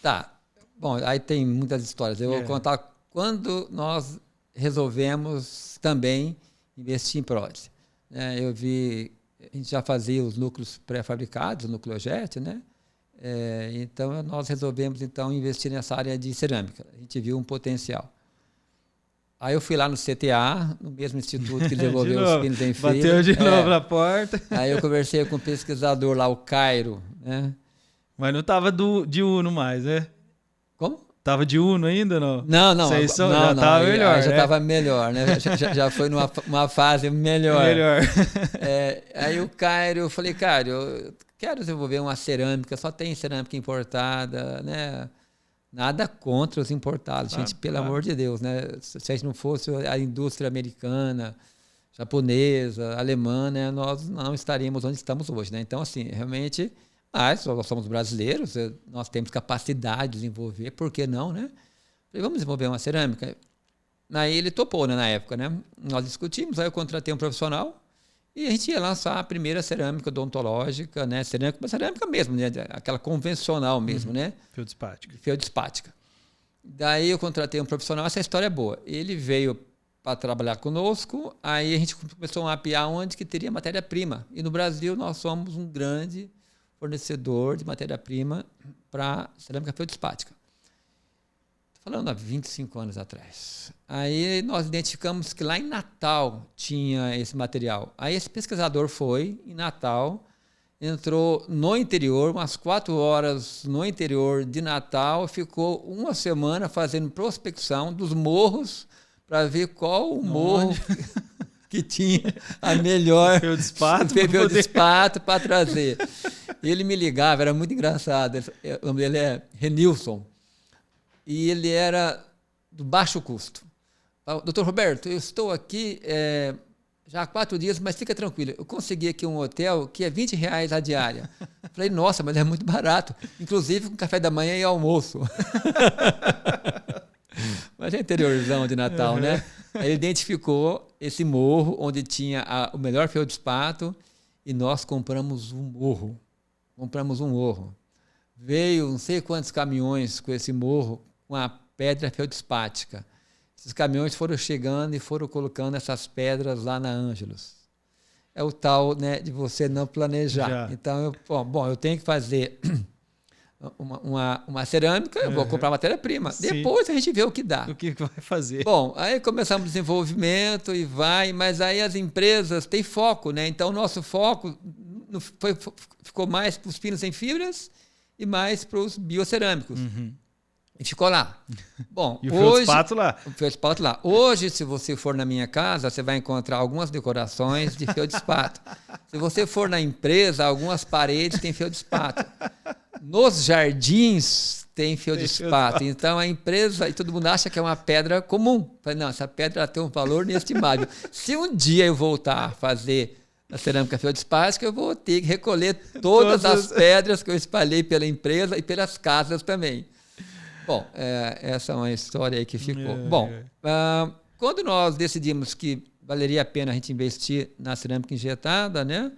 [SPEAKER 2] Tá. Bom, aí tem muitas histórias. Eu vou contar quando nós resolvemos também investir em prótese. A gente já fazia os núcleos pré-fabricados, o Nucleojet, né? Então, nós resolvemos investir nessa área de cerâmica. A gente viu um potencial. Aí eu fui lá no CTA, no mesmo instituto que desenvolveu os pinos em fila.
[SPEAKER 1] Bateu de novo na porta.
[SPEAKER 2] Aí eu conversei com um pesquisador lá, o Cairo, né?
[SPEAKER 1] Mas não estava de Uno mais, né?
[SPEAKER 2] Como?
[SPEAKER 1] Tava de Uno ainda, não?
[SPEAKER 2] Não.
[SPEAKER 1] Já estava melhor,
[SPEAKER 2] já estava melhor, né? Já foi numa fase melhor. Aí o Cairo, eu falei, Cairo, eu quero desenvolver uma cerâmica, só tem cerâmica importada, né? Nada contra os importados, gente, pelo amor de Deus, né? Se não fosse a indústria americana, japonesa, alemã, né? Nós não estaríamos onde estamos hoje, né? Então, assim, realmente... nós somos brasileiros, nós temos capacidade de desenvolver, por que não, né? Falei, vamos desenvolver uma cerâmica. Aí ele topou, né, na época, né? Nós discutimos, aí eu contratei um profissional e a gente ia lançar a primeira cerâmica odontológica, né? Cerâmica mesmo, né? Aquela convencional mesmo, né? Feldispática. Daí eu contratei um profissional, essa história é boa. Ele veio para trabalhar conosco, aí a gente começou a mapear onde que teria matéria-prima. E no Brasil nós somos um grande fornecedor de matéria-prima para cerâmica feldispática. Estou falando há 25 anos atrás. Aí nós identificamos que lá em Natal tinha esse material. Aí esse pesquisador foi em Natal, entrou no interior, umas 4 horas no interior de Natal, ficou uma semana fazendo prospecção dos morros para ver qual o morro que tinha a melhor feldspato para trazer. Ele me ligava, era muito engraçado. O nome dele é Renilson. E ele era do baixo custo. Doutor Roberto, eu estou aqui já há 4 dias, mas fica tranquilo. Eu consegui aqui um hotel que é R$20 a diária. Falei, nossa, mas é muito barato. Inclusive com café da manhã e almoço. Mas é interiorzão de Natal, né? Aí ele identificou esse morro onde tinha o melhor feldspato e nós compramos um morro. Veio não sei quantos caminhões com esse morro, com a pedra feldspática. Esses caminhões foram chegando e foram colocando essas pedras lá na Ângelos. É o tal, né, de você não planejar. Já. Então, eu tenho que fazer uma cerâmica, eu vou comprar matéria-prima. Depois a gente vê o que dá.
[SPEAKER 1] O que vai fazer.
[SPEAKER 2] Bom, aí começamos o desenvolvimento e mas aí as empresas têm foco, né? Então, o nosso foco ficou mais para os pinos sem fibras e mais para os biocerâmicos. E ficou lá. Bom,
[SPEAKER 1] e o feldspato lá?
[SPEAKER 2] O feldspato lá. Hoje, se você for na minha casa, você vai encontrar algumas decorações de feldspato. Se você for na empresa, algumas paredes têm feldspato. Nos jardins tem feldspato. Então, a empresa, e todo mundo acha que é uma pedra comum. Falei, não, essa pedra tem um valor inestimável. Se um dia eu voltar a fazer a cerâmica feldspática, eu vou ter que recolher todas as pedras que eu espalhei pela empresa e pelas casas também. Bom, essa é uma história aí que ficou. Quando nós decidimos que valeria a pena a gente investir na cerâmica injetada, né,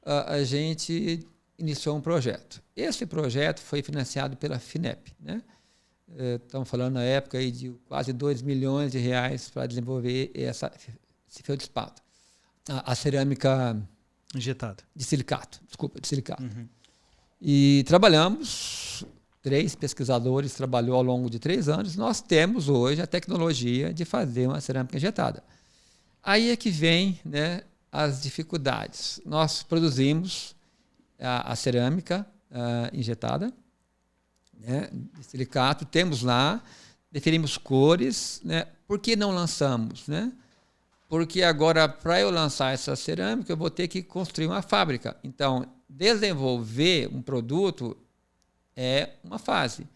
[SPEAKER 2] a gente iniciou um projeto. Esse projeto foi financiado pela FINEP, né? Estamos falando na época aí de quase R$2 milhões para desenvolver esse feldspato. A cerâmica
[SPEAKER 1] injetada.
[SPEAKER 2] De silicato. E trabalhamos... 3 pesquisadores trabalhou ao longo de 3 anos. Nós temos hoje a tecnologia de fazer uma cerâmica injetada. Aí é que vem, né, as dificuldades. Nós produzimos a cerâmica injetada, né, de silicato, temos lá, definimos cores, né? Por que não lançamos, né? Porque agora, para eu lançar essa cerâmica, eu vou ter que construir uma fábrica. Então, desenvolver um produto é uma fase.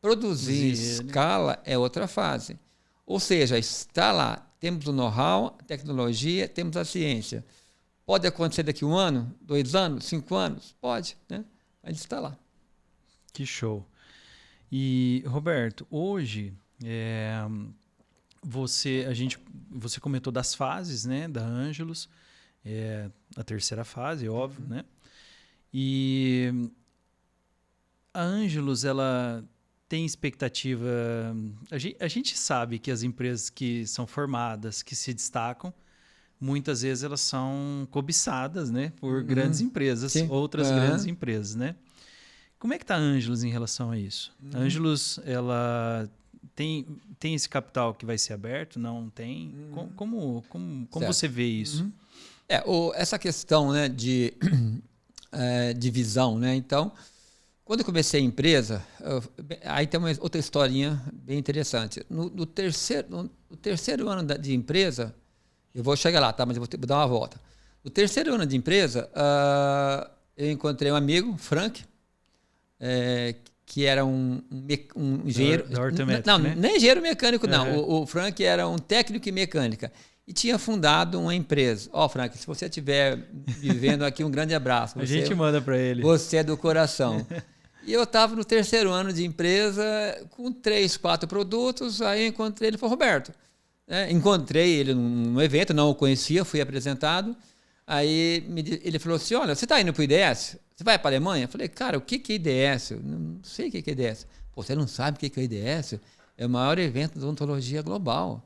[SPEAKER 2] Produzir em escala é outra fase. Ou seja, está lá, temos o know-how, a tecnologia, temos a ciência. Pode acontecer daqui 1 ano, 2 anos, 5 anos? Pode, né? A gente está lá.
[SPEAKER 1] Que show. E, Roberto, hoje, você comentou das fases, né, da Ângelos, a terceira fase, óbvio, né? E a Ângelos, ela tem expectativa... A gente sabe que as empresas que são formadas, que se destacam, muitas vezes elas são cobiçadas, né, por grandes empresas, outras grandes empresas, né? Como é que está a Ângelos em relação a isso? A Ângelos, ela tem esse capital que vai ser aberto? Não tem? Como você vê isso?
[SPEAKER 2] Essa questão, né, de visão, né? Então, quando eu comecei a empresa, aí tem uma outra historinha bem interessante. No terceiro ano de empresa, eu vou chegar lá, tá? Mas eu vou dar uma volta. No terceiro ano de empresa, eu encontrei um amigo, Frank, que era um engenheiro...
[SPEAKER 1] Da Ortométrica,
[SPEAKER 2] não,
[SPEAKER 1] né?
[SPEAKER 2] nem engenheiro mecânico, não. O Frank era um técnico em mecânica. E tinha fundado uma empresa. Frank, se você estiver vivendo aqui, um grande abraço.
[SPEAKER 1] A gente manda para ele.
[SPEAKER 2] Você é do coração. E eu estava no terceiro ano de empresa, com 3, 4 produtos, aí eu encontrei ele e falou, Roberto, encontrei ele num evento, não o conhecia, fui apresentado, aí ele falou assim, olha, você está indo para o IDS? Você vai para a Alemanha? Eu falei, cara, o que é IDS? Eu não sei o que é IDS. Pô, você não sabe o que é IDS? É o maior evento de odontologia global.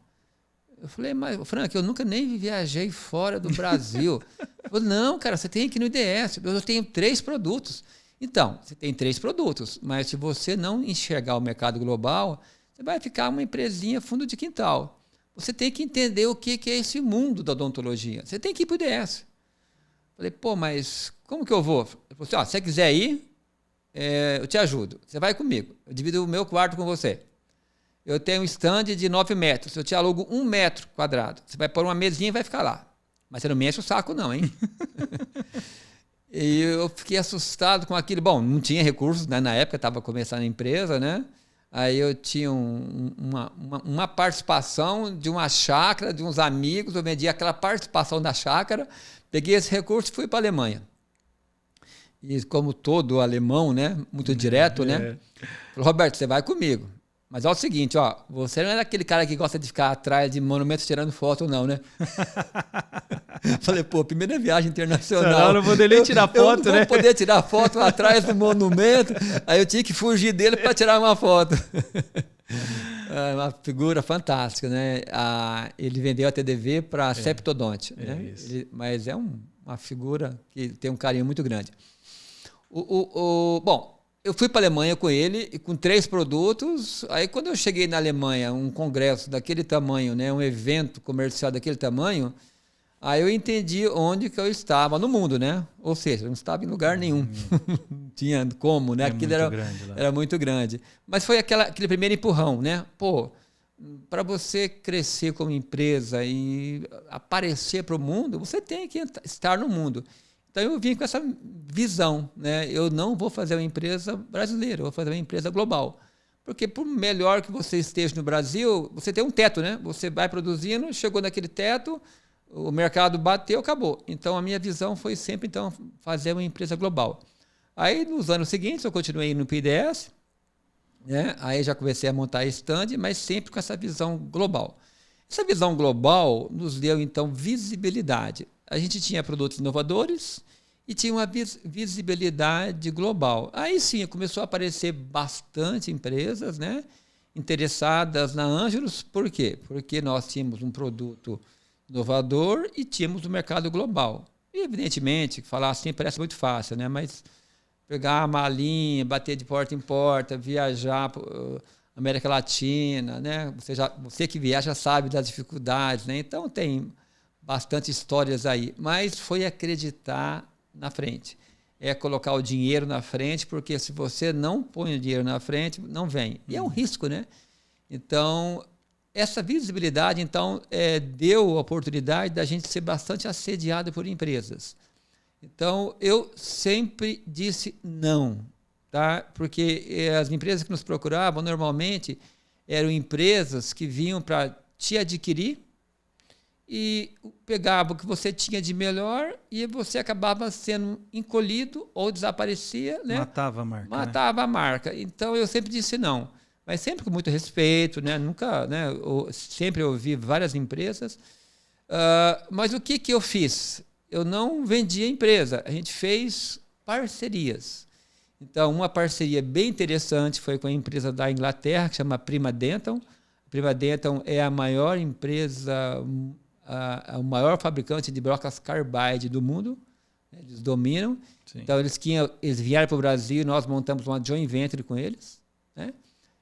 [SPEAKER 2] Eu falei, mas, Frank, eu nunca nem viajei fora do Brasil. Ele falou, não, cara, você tem que ir no IDS. Eu tenho 3 produtos. Então, você tem 3 produtos, mas se você não enxergar o mercado global, você vai ficar uma empresinha fundo de quintal. Você tem que entender o que é esse mundo da odontologia. Você tem que ir para o IDS. Falei, pô, mas como que eu vou? Ele falou assim, se você quiser ir, eu te ajudo. Você vai comigo. Eu divido o meu quarto com você. Eu tenho um stand de 9 metros. Eu te alugo 1 metro quadrado. Você vai pôr uma mesinha e vai ficar lá. Mas você não me enche o saco não, hein? E eu fiquei assustado com aquilo. Bom, não tinha recursos, né? Na época, estava começando a empresa, né? Aí eu tinha uma participação de uma chácara, de uns amigos, eu vendi aquela participação da chácara, peguei esse recurso e fui para a Alemanha. E como todo alemão, né, muito direto, né, falou, Roberto, você vai comigo. Mas é o seguinte, ó, você não é aquele cara que gosta de ficar atrás de monumentos tirando foto, não, né? Falei, pô, primeira viagem internacional.
[SPEAKER 1] Não vou poder nem tirar foto, né?
[SPEAKER 2] Não vou poder tirar foto atrás do monumento. Aí eu tinha que fugir dele para tirar uma foto. É uma figura fantástica, né? Ele vendeu a TDV para Septodonte, né? Mas é uma figura que tem um carinho muito grande. Bom, eu fui para a Alemanha com ele e com 3 produtos. Aí, quando eu cheguei na Alemanha, um congresso daquele tamanho, né, um evento comercial daquele tamanho, aí eu entendi onde que eu estava no mundo, né? Ou seja, eu não estava em lugar nenhum. Não tinha como, né? Aquilo era muito grande. Mas foi aquele primeiro empurrão, né? Pô, para você crescer como empresa e aparecer para o mundo, você tem que estar no mundo. Então eu vim com essa visão, né? Eu não vou fazer uma empresa brasileira, eu vou fazer uma empresa global. Porque por melhor que você esteja no Brasil, você tem um teto, né? Você vai produzindo, chegou naquele teto, o mercado bateu, acabou. Então a minha visão foi sempre então fazer uma empresa global. Aí nos anos seguintes eu continuei no PDS, né? Aí já comecei a montar stand, mas sempre com essa visão global. Essa visão global nos deu então visibilidade. A gente tinha produtos inovadores e tinha uma visibilidade global. Aí sim, começou a aparecer bastante empresas, né, interessadas na Angelus. Por quê? Porque nós tínhamos um produto inovador e tínhamos um mercado global. E, evidentemente, falar assim parece muito fácil, né, mas pegar a malinha, bater de porta em porta, viajar para América Latina, né, você que viaja sabe das dificuldades, né, então tem bastante histórias aí, mas foi acreditar na frente. É colocar o dinheiro na frente, porque se você não põe o dinheiro na frente, não vem. E é um risco, né? Então, essa visibilidade, então, deu a oportunidade da gente ser bastante assediado por empresas. Então, eu sempre disse não, tá? Porque as empresas que nos procuravam, normalmente, eram empresas que vinham para te adquirir, e pegava o que você tinha de melhor e você acabava sendo encolhido ou desaparecia, né?
[SPEAKER 1] Matava a marca.
[SPEAKER 2] Matava a marca. Então eu sempre disse não, mas sempre com muito respeito, né? Nunca, né? Sempre ouvi várias empresas. Mas o que eu fiz? Eu não vendi a empresa, a gente fez parcerias. Então uma parceria bem interessante foi com a empresa da Inglaterra que chama Prima Dental. A Prima Dental é a maior empresa, o maior fabricante de brocas carbide do mundo, né? Eles dominam. Sim. Então eles vieram para o Brasil e nós montamos uma joint venture com eles, né?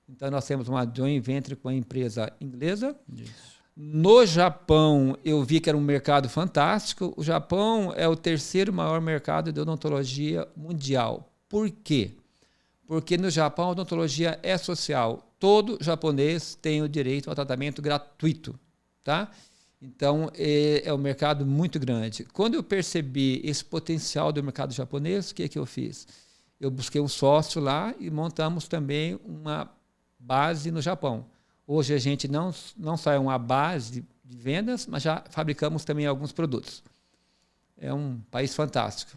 [SPEAKER 2] Então nós temos uma joint venture com a empresa inglesa. Isso. No Japão eu vi que era um mercado fantástico. O Japão é o 3º maior mercado de odontologia mundial. Por quê? Porque no Japão a odontologia é social. Todo japonês tem o direito ao tratamento gratuito, tá? Então, é um mercado muito grande. Quando eu percebi esse potencial do mercado japonês, o que eu fiz? Eu busquei um sócio lá e montamos também uma base no Japão. Hoje a gente não só é uma base de vendas, mas já fabricamos também alguns produtos. É um país fantástico.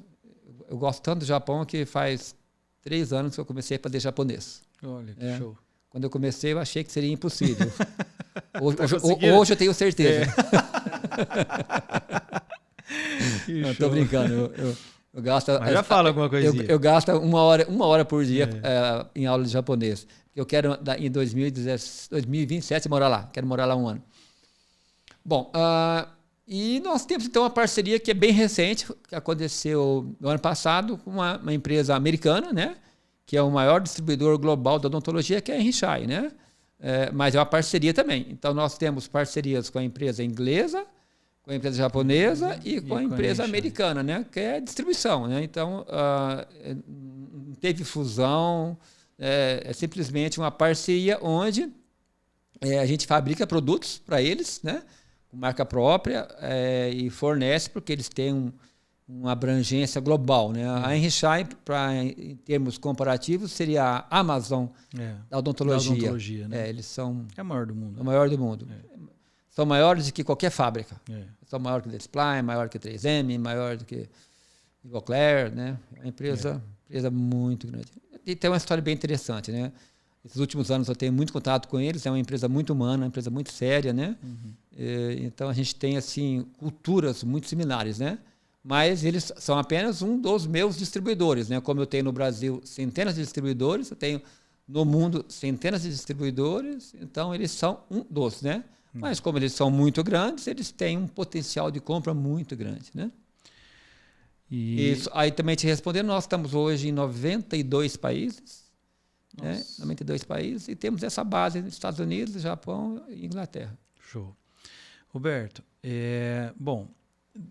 [SPEAKER 2] Eu gosto tanto do Japão que faz 3 anos que eu comecei a fazer japonês.
[SPEAKER 1] Olha, que show.
[SPEAKER 2] Quando eu comecei, eu achei que seria impossível. Hoje eu tenho certeza. Estou brincando. Eu gasto.
[SPEAKER 1] Mas já fala alguma coisinha.
[SPEAKER 2] Eu gasto uma hora por dia em aula de japonês. Eu quero, em 2027, morar lá. Quero morar lá 1 ano. Bom, e nós temos então uma parceria que é bem recente, que aconteceu no ano passado com uma empresa americana, né? Que é o maior distribuidor global da odontologia, que é a Henry, né? Mas é uma parceria também. Então, nós temos parcerias com a empresa inglesa, com a empresa japonesa e com a empresa americana, né? Que é distribuição, né? Então, não teve fusão, é simplesmente uma parceria onde a gente fabrica produtos para eles, né? Com marca própria e fornece, porque eles têm uma abrangência global, né? A Henry Schein, em termos comparativos, seria a Amazon da odontologia.
[SPEAKER 1] Da odontologia, né?
[SPEAKER 2] Eles são
[SPEAKER 1] é a maior do mundo.
[SPEAKER 2] A maior do mundo. São maiores do que qualquer fábrica. São maior que a Dentsply, maior que a 3M, maior do que a Ivoclar, né? É uma empresa muito grande. E tem uma história bem interessante, né? Esses últimos anos eu tenho muito contato com eles, é uma empresa muito humana, uma empresa muito séria, né? Então a gente tem assim culturas muito similares, né? Mas eles são apenas um dos meus distribuidores, né? Como eu tenho no Brasil centenas de distribuidores, eu tenho no mundo centenas de distribuidores, então eles são um dos, né? Mas como eles são muito grandes, eles têm um potencial de compra muito grande, né? Isso, aí também te respondendo, nós estamos hoje em 92 países, né? 92 países, e temos essa base nos Estados Unidos, Japão e Inglaterra.
[SPEAKER 1] Show. Roberto, bom,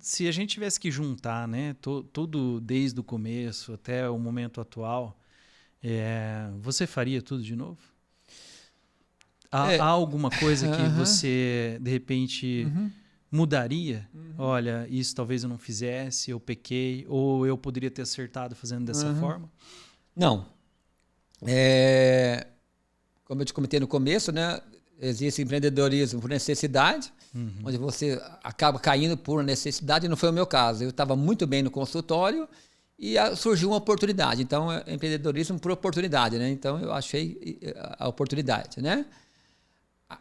[SPEAKER 1] se a gente tivesse que juntar, né, tudo desde o começo até o momento atual, você faria tudo de novo? Há alguma coisa que você, de repente, mudaria? Olha, isso talvez eu não fizesse, eu pequei, ou eu poderia ter acertado fazendo dessa forma?
[SPEAKER 2] Não. Como eu te comentei no começo, né, existe empreendedorismo por necessidade, onde você acaba caindo por necessidade, e não foi o meu caso. Eu estava muito bem no consultório e surgiu uma oportunidade. Então, é empreendedorismo por oportunidade, né? Então, eu achei a oportunidade, né?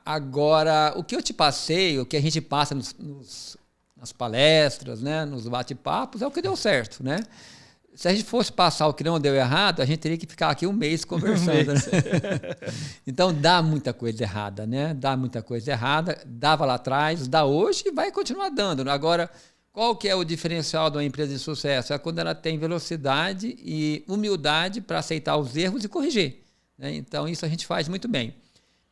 [SPEAKER 2] Agora, o que eu te passei, o que a gente passa nas palestras, né, nos bate-papos, é o que deu certo, né? Se a gente fosse passar o que não deu errado, a gente teria que ficar aqui um mês conversando. Né? Então, dá muita coisa errada, né? Dá muita coisa errada, dava lá atrás, dá hoje e vai continuar dando. Agora, qual que é o diferencial de uma empresa de sucesso? É quando ela tem velocidade e humildade para aceitar os erros e corrigir, né? Então, isso a gente faz muito bem.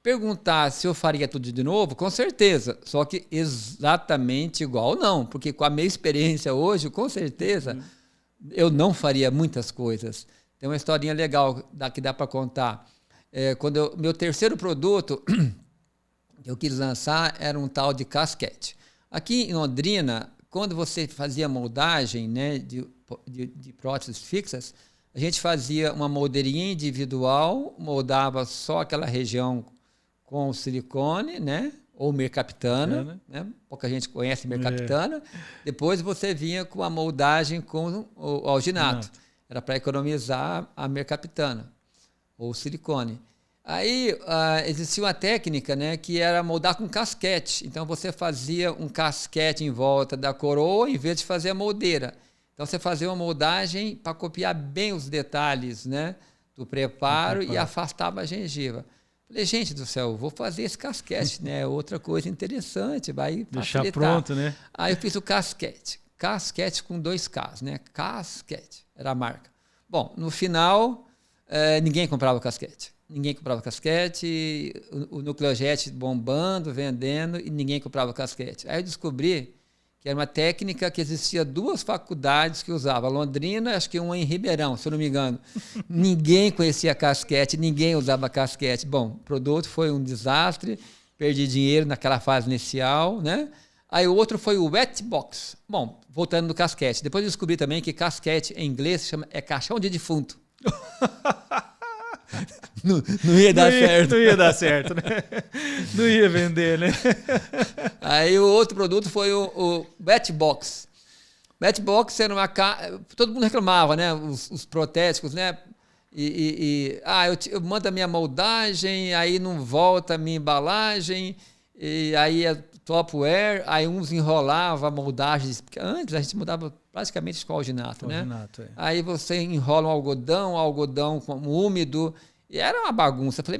[SPEAKER 2] Perguntar se eu faria tudo de novo, com certeza. Só que exatamente igual, não. Porque com a minha experiência hoje, com certeza, eu não faria muitas coisas. Tem uma historinha legal que dá para contar. Quando meu terceiro produto que eu quis lançar era um tal de casquete. Aqui em Londrina, quando você fazia moldagem, né, de próteses fixas, a gente fazia uma moldeirinha individual, moldava só aquela região com silicone, né? Ou mercaptana, né? Pouca gente conhece mercaptana. Depois você vinha com a moldagem com o alginato. Era para economizar a mercaptana ou silicone. Aí existia uma técnica, né, que era moldar com casquete. Então você fazia um casquete em volta da coroa em vez de fazer a moldeira. Então você fazia uma moldagem para copiar bem os detalhes, né, do preparo e afastava a gengiva. Falei, gente do céu, vou fazer esse casquete, né? Outra coisa interessante, vai
[SPEAKER 1] deixar
[SPEAKER 2] facilitar.
[SPEAKER 1] Pronto, né?
[SPEAKER 2] Aí eu fiz o casquete. Casquete com 2 Ks, né? Casquete, era a marca. Bom, no final, ninguém comprava casquete. Ninguém comprava casquete, o Nucleojet bombando, vendendo, e ninguém comprava casquete. Aí eu descobri que era uma técnica que existia 2 faculdades que usavam. Londrina, acho que uma em Ribeirão, se eu não me engano. Ninguém conhecia casquete, ninguém usava casquete. Bom, o produto foi um desastre, perdi dinheiro naquela fase inicial, né? Aí o outro foi o wet box. Bom, voltando no casquete. Depois eu descobri também que casquete em inglês é caixão de defunto. Não ia dar certo.
[SPEAKER 1] Não ia dar certo, né? Não ia vender, né?
[SPEAKER 2] Aí o outro produto foi o wet box. Wet box era uma... Todo mundo reclamava, né? Os protéticos, né? Eu mando a minha moldagem, aí não volta a minha embalagem, e aí é Topware, aí uns enrolavam a moldagem, porque antes a gente mudava praticamente com alginato, né? Aí você enrola um algodão úmido, e era uma bagunça. Eu falei,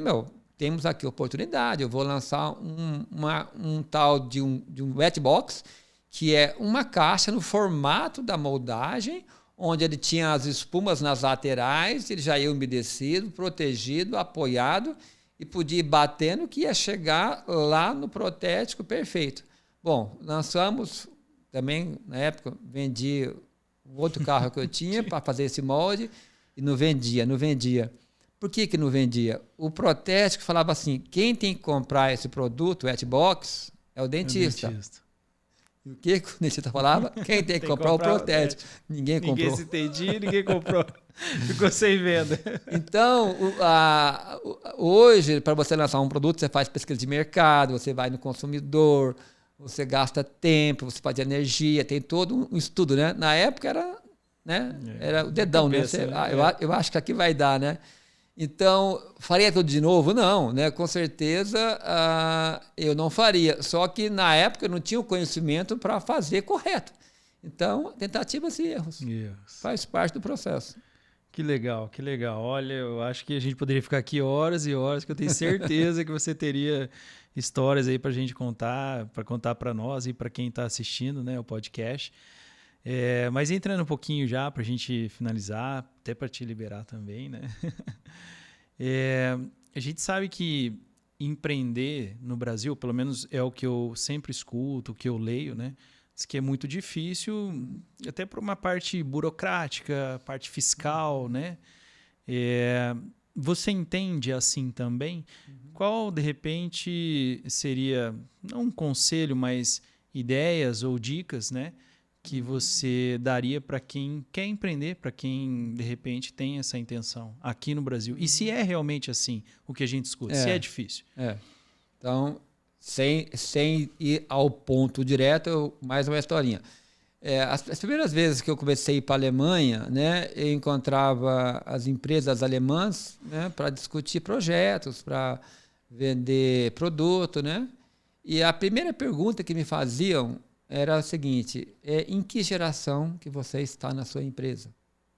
[SPEAKER 2] temos aqui oportunidade, eu vou lançar um tal de um wet box, que é uma caixa no formato da moldagem, onde ele tinha as espumas nas laterais, ele já ia umedecido, protegido, apoiado, e podia ir batendo que ia chegar lá no protético perfeito. Bom, lançamos também, na época, vendi o outro carro que eu tinha para fazer esse molde e não vendia. Por que não vendia? O protético falava assim, quem tem que comprar esse produto, o Wetbox, é o dentista. E o que o Nechita falava? Quem tem que comprar o protético. Ninguém comprou.
[SPEAKER 1] Ninguém se entendia, ninguém comprou. Ficou sem venda.
[SPEAKER 2] Então, hoje, para você lançar um produto, você faz pesquisa de mercado, você vai no consumidor, você gasta tempo, você faz energia, tem todo um estudo, né? Na época era, né? Era o dedão, cabeça, né? Eu acho que aqui vai dar, né? Então, faria tudo de novo? Não, né? Com certeza eu não faria. Só que na época eu não tinha o conhecimento para fazer correto. Então, tentativas e erros. Faz parte do processo.
[SPEAKER 1] Que legal, que legal. Olha, eu acho que a gente poderia ficar aqui horas e horas, que eu tenho certeza que você teria histórias aí para a gente contar para nós e para quem está assistindo, né, o podcast. Mas entrando um pouquinho já para a gente finalizar, até para te liberar também, né? A gente sabe que empreender no Brasil, pelo menos é o que eu sempre escuto, o que eu leio, né? Diz que é muito difícil, até por uma parte burocrática, parte fiscal, né? Você entende assim também? Qual, de repente, seria, não um conselho, mas ideias ou dicas, né? Que você daria para quem quer empreender, para quem, de repente, tem essa intenção aqui no Brasil? E se é realmente assim, o que a gente escuta, se é difícil?
[SPEAKER 2] Então, sem ir ao ponto direto, mais uma historinha. As primeiras vezes que eu comecei a ir para a Alemanha, né, eu encontrava as empresas alemãs, né, para discutir projetos, para vender produto, né? E a primeira pergunta que me faziam era a seguinte: em que geração que você está na sua empresa,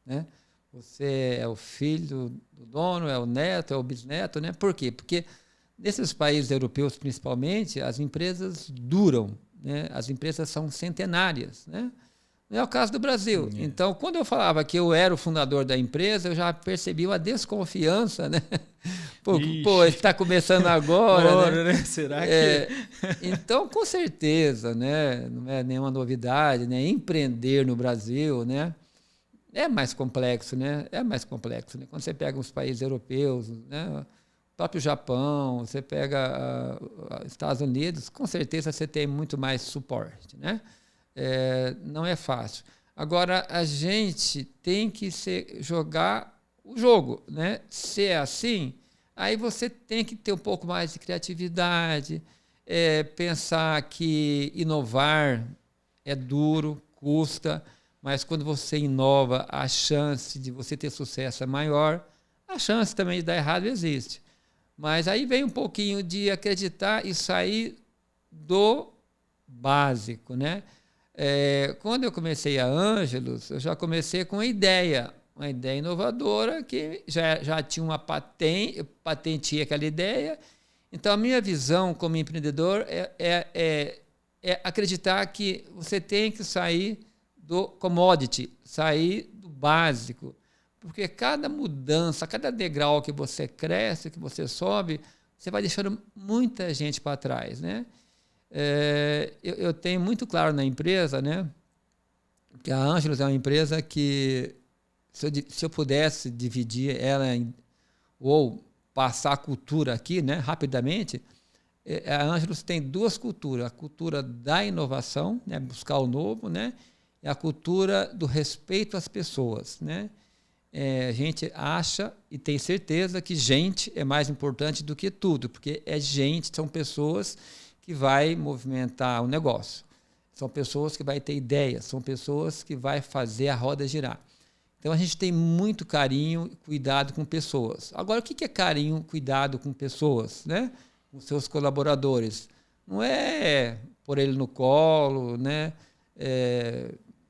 [SPEAKER 2] né? Você é o filho do dono, é o neto, é o bisneto, né? Por quê? Porque nesses países europeus, principalmente, as empresas duram, né? As empresas são centenárias, né? Não é o caso do Brasil. Então, quando eu falava que eu era o fundador da empresa, eu já percebi uma desconfiança, né? Pô, ele está começando agora, né?
[SPEAKER 1] Será que...
[SPEAKER 2] Então, com certeza, né? Não é nenhuma novidade, né? Empreender no Brasil, né? É mais complexo, né? É mais complexo, né? Quando você pega os países europeus, né? O próprio Japão, você pega Estados Unidos, com certeza você tem muito mais suporte, né? Não é fácil. Agora, a gente tem que jogar o jogo, né? Se é assim, aí você tem que ter um pouco mais de criatividade, pensar que inovar é duro, custa, mas quando você inova, a chance de você ter sucesso é maior, a chance também de dar errado existe. Mas aí vem um pouquinho de acreditar e sair do básico, né? Quando eu comecei a Ângelos, eu já comecei com uma ideia inovadora que já tinha uma patente, eu patenteei aquela ideia. Então, a minha visão como empreendedor é acreditar que você tem que sair do commodity, sair do básico, porque cada mudança, cada degrau que você cresce, que você sobe, você vai deixando muita gente para trás, né? Eu tenho muito claro na empresa, né, que a Ângelos é uma empresa que, se eu pudesse dividir ela ou passar a cultura aqui, né, rapidamente, a Ângelos tem duas culturas: a cultura da inovação, né, buscar o novo, né, e a cultura do respeito às pessoas, né? A gente acha e tem certeza que gente é mais importante do que tudo, porque são pessoas que vai movimentar o negócio, são pessoas que vai ter ideias, são pessoas que vai fazer a roda girar. Então, a gente tem muito carinho e cuidado com pessoas. Agora, o que é carinho, cuidado com pessoas, né? Com seus colaboradores? Não é pôr ele no colo, né?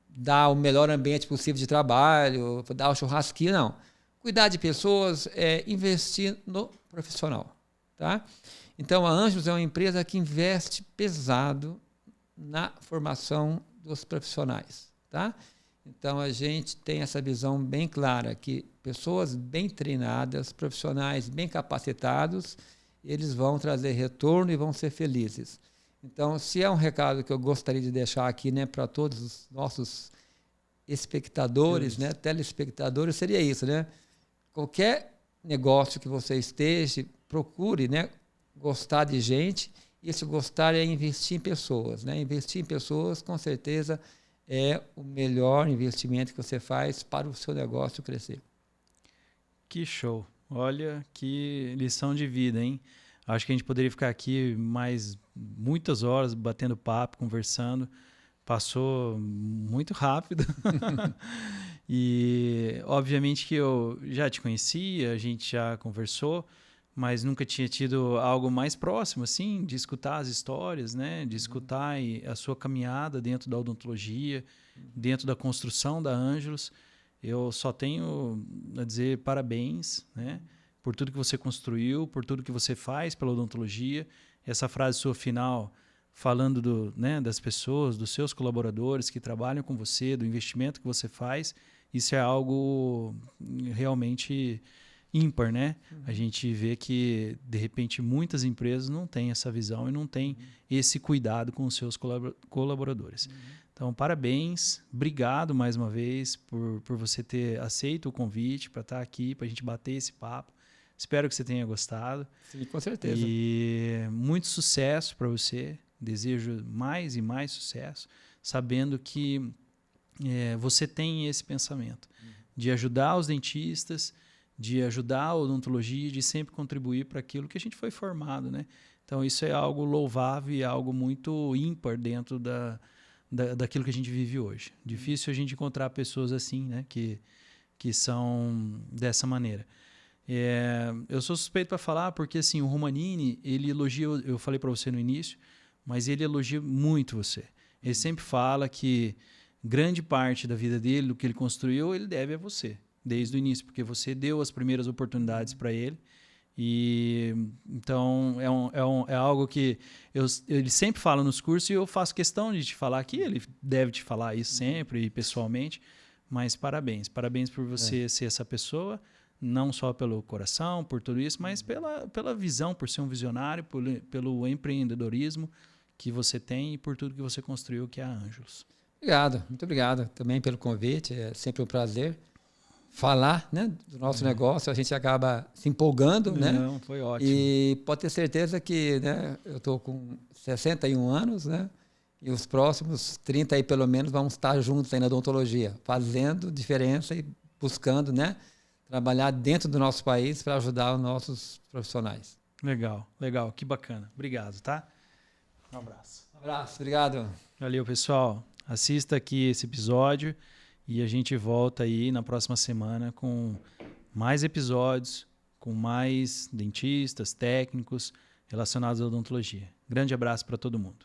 [SPEAKER 2] Dar o melhor ambiente possível de trabalho, dar o churrasquinho, não. Cuidar de pessoas é investir no profissional, tá? Então, a Ângelos é uma empresa que investe pesado na formação dos profissionais, tá? Então, a gente tem essa visão bem clara que pessoas bem treinadas, profissionais bem capacitados, eles vão trazer retorno e vão ser felizes. Então, se é um recado que eu gostaria de deixar aqui, né, para todos os nossos espectadores, né, telespectadores, seria isso, né? Qualquer negócio que você esteja, procure, né, gostar de gente E esse gostar é investir em pessoas, né? Investir em pessoas, com certeza, é o melhor investimento que você faz para o seu negócio crescer.
[SPEAKER 1] Que show! Olha, que lição de vida, hein? Acho que a gente poderia ficar aqui mais muitas horas batendo papo, conversando. Passou muito rápido. E, obviamente, que eu já te conhecia, a gente já conversou, mas nunca tinha tido algo mais próximo, assim, de escutar as histórias, né? De escutar a sua caminhada dentro da odontologia, dentro da construção da Ângelos. Eu só tenho a dizer parabéns, né? Por tudo que você construiu, por tudo que você faz pela odontologia. Essa frase sua final, falando né, das pessoas, dos seus colaboradores que trabalham com você, do investimento que você faz, isso é algo realmente ímpar, né? A gente vê que, de repente, muitas empresas não têm essa visão e não têm esse cuidado com os seus colaboradores. Então, parabéns, obrigado mais uma vez por você ter aceito o convite para estar aqui, para a gente bater esse papo. Espero que você tenha gostado.
[SPEAKER 2] Sim, com certeza.
[SPEAKER 1] E muito sucesso para você. Desejo mais e mais sucesso, sabendo que você tem esse pensamento de ajudar os dentistas, de ajudar a odontologia, de sempre contribuir para aquilo que a gente foi formado, né? Então, isso é algo louvável e algo muito ímpar dentro daquilo que a gente vive hoje. Difícil a gente encontrar pessoas assim, né? Que são dessa maneira. Eu sou suspeito para falar porque assim, o Romanini, ele elogia, eu falei para você no início, mas ele elogia muito você. Ele sempre fala que grande parte da vida dele, do que ele construiu, ele deve a você, desde o início, porque você deu as primeiras oportunidades para ele. E então é algo que ele sempre fala nos cursos e eu faço questão de te falar aqui. Ele deve te falar isso sempre e pessoalmente, mas parabéns por você ser essa pessoa, não só pelo coração, por tudo isso, mas pela visão, por ser um visionário, pelo empreendedorismo que você tem e por tudo que você construiu, que é a Ângelos.
[SPEAKER 2] Obrigado, muito obrigado também pelo convite. É sempre um prazer falar, né, do nosso negócio. A gente acaba se empolgando, né?
[SPEAKER 1] Não, foi ótimo.
[SPEAKER 2] E pode ter certeza que, né, eu estou com 61 anos, né? E os próximos 30 aí, pelo menos, vamos estar juntos aí na odontologia, fazendo diferença e buscando, né, trabalhar dentro do nosso país para ajudar os nossos profissionais.
[SPEAKER 1] Legal, que bacana. Obrigado, tá? Um abraço.
[SPEAKER 2] Um abraço, obrigado.
[SPEAKER 1] Valeu, pessoal. Assista aqui esse episódio e a gente volta aí na próxima semana com mais episódios, com mais dentistas, técnicos relacionados à odontologia. Grande abraço para todo mundo.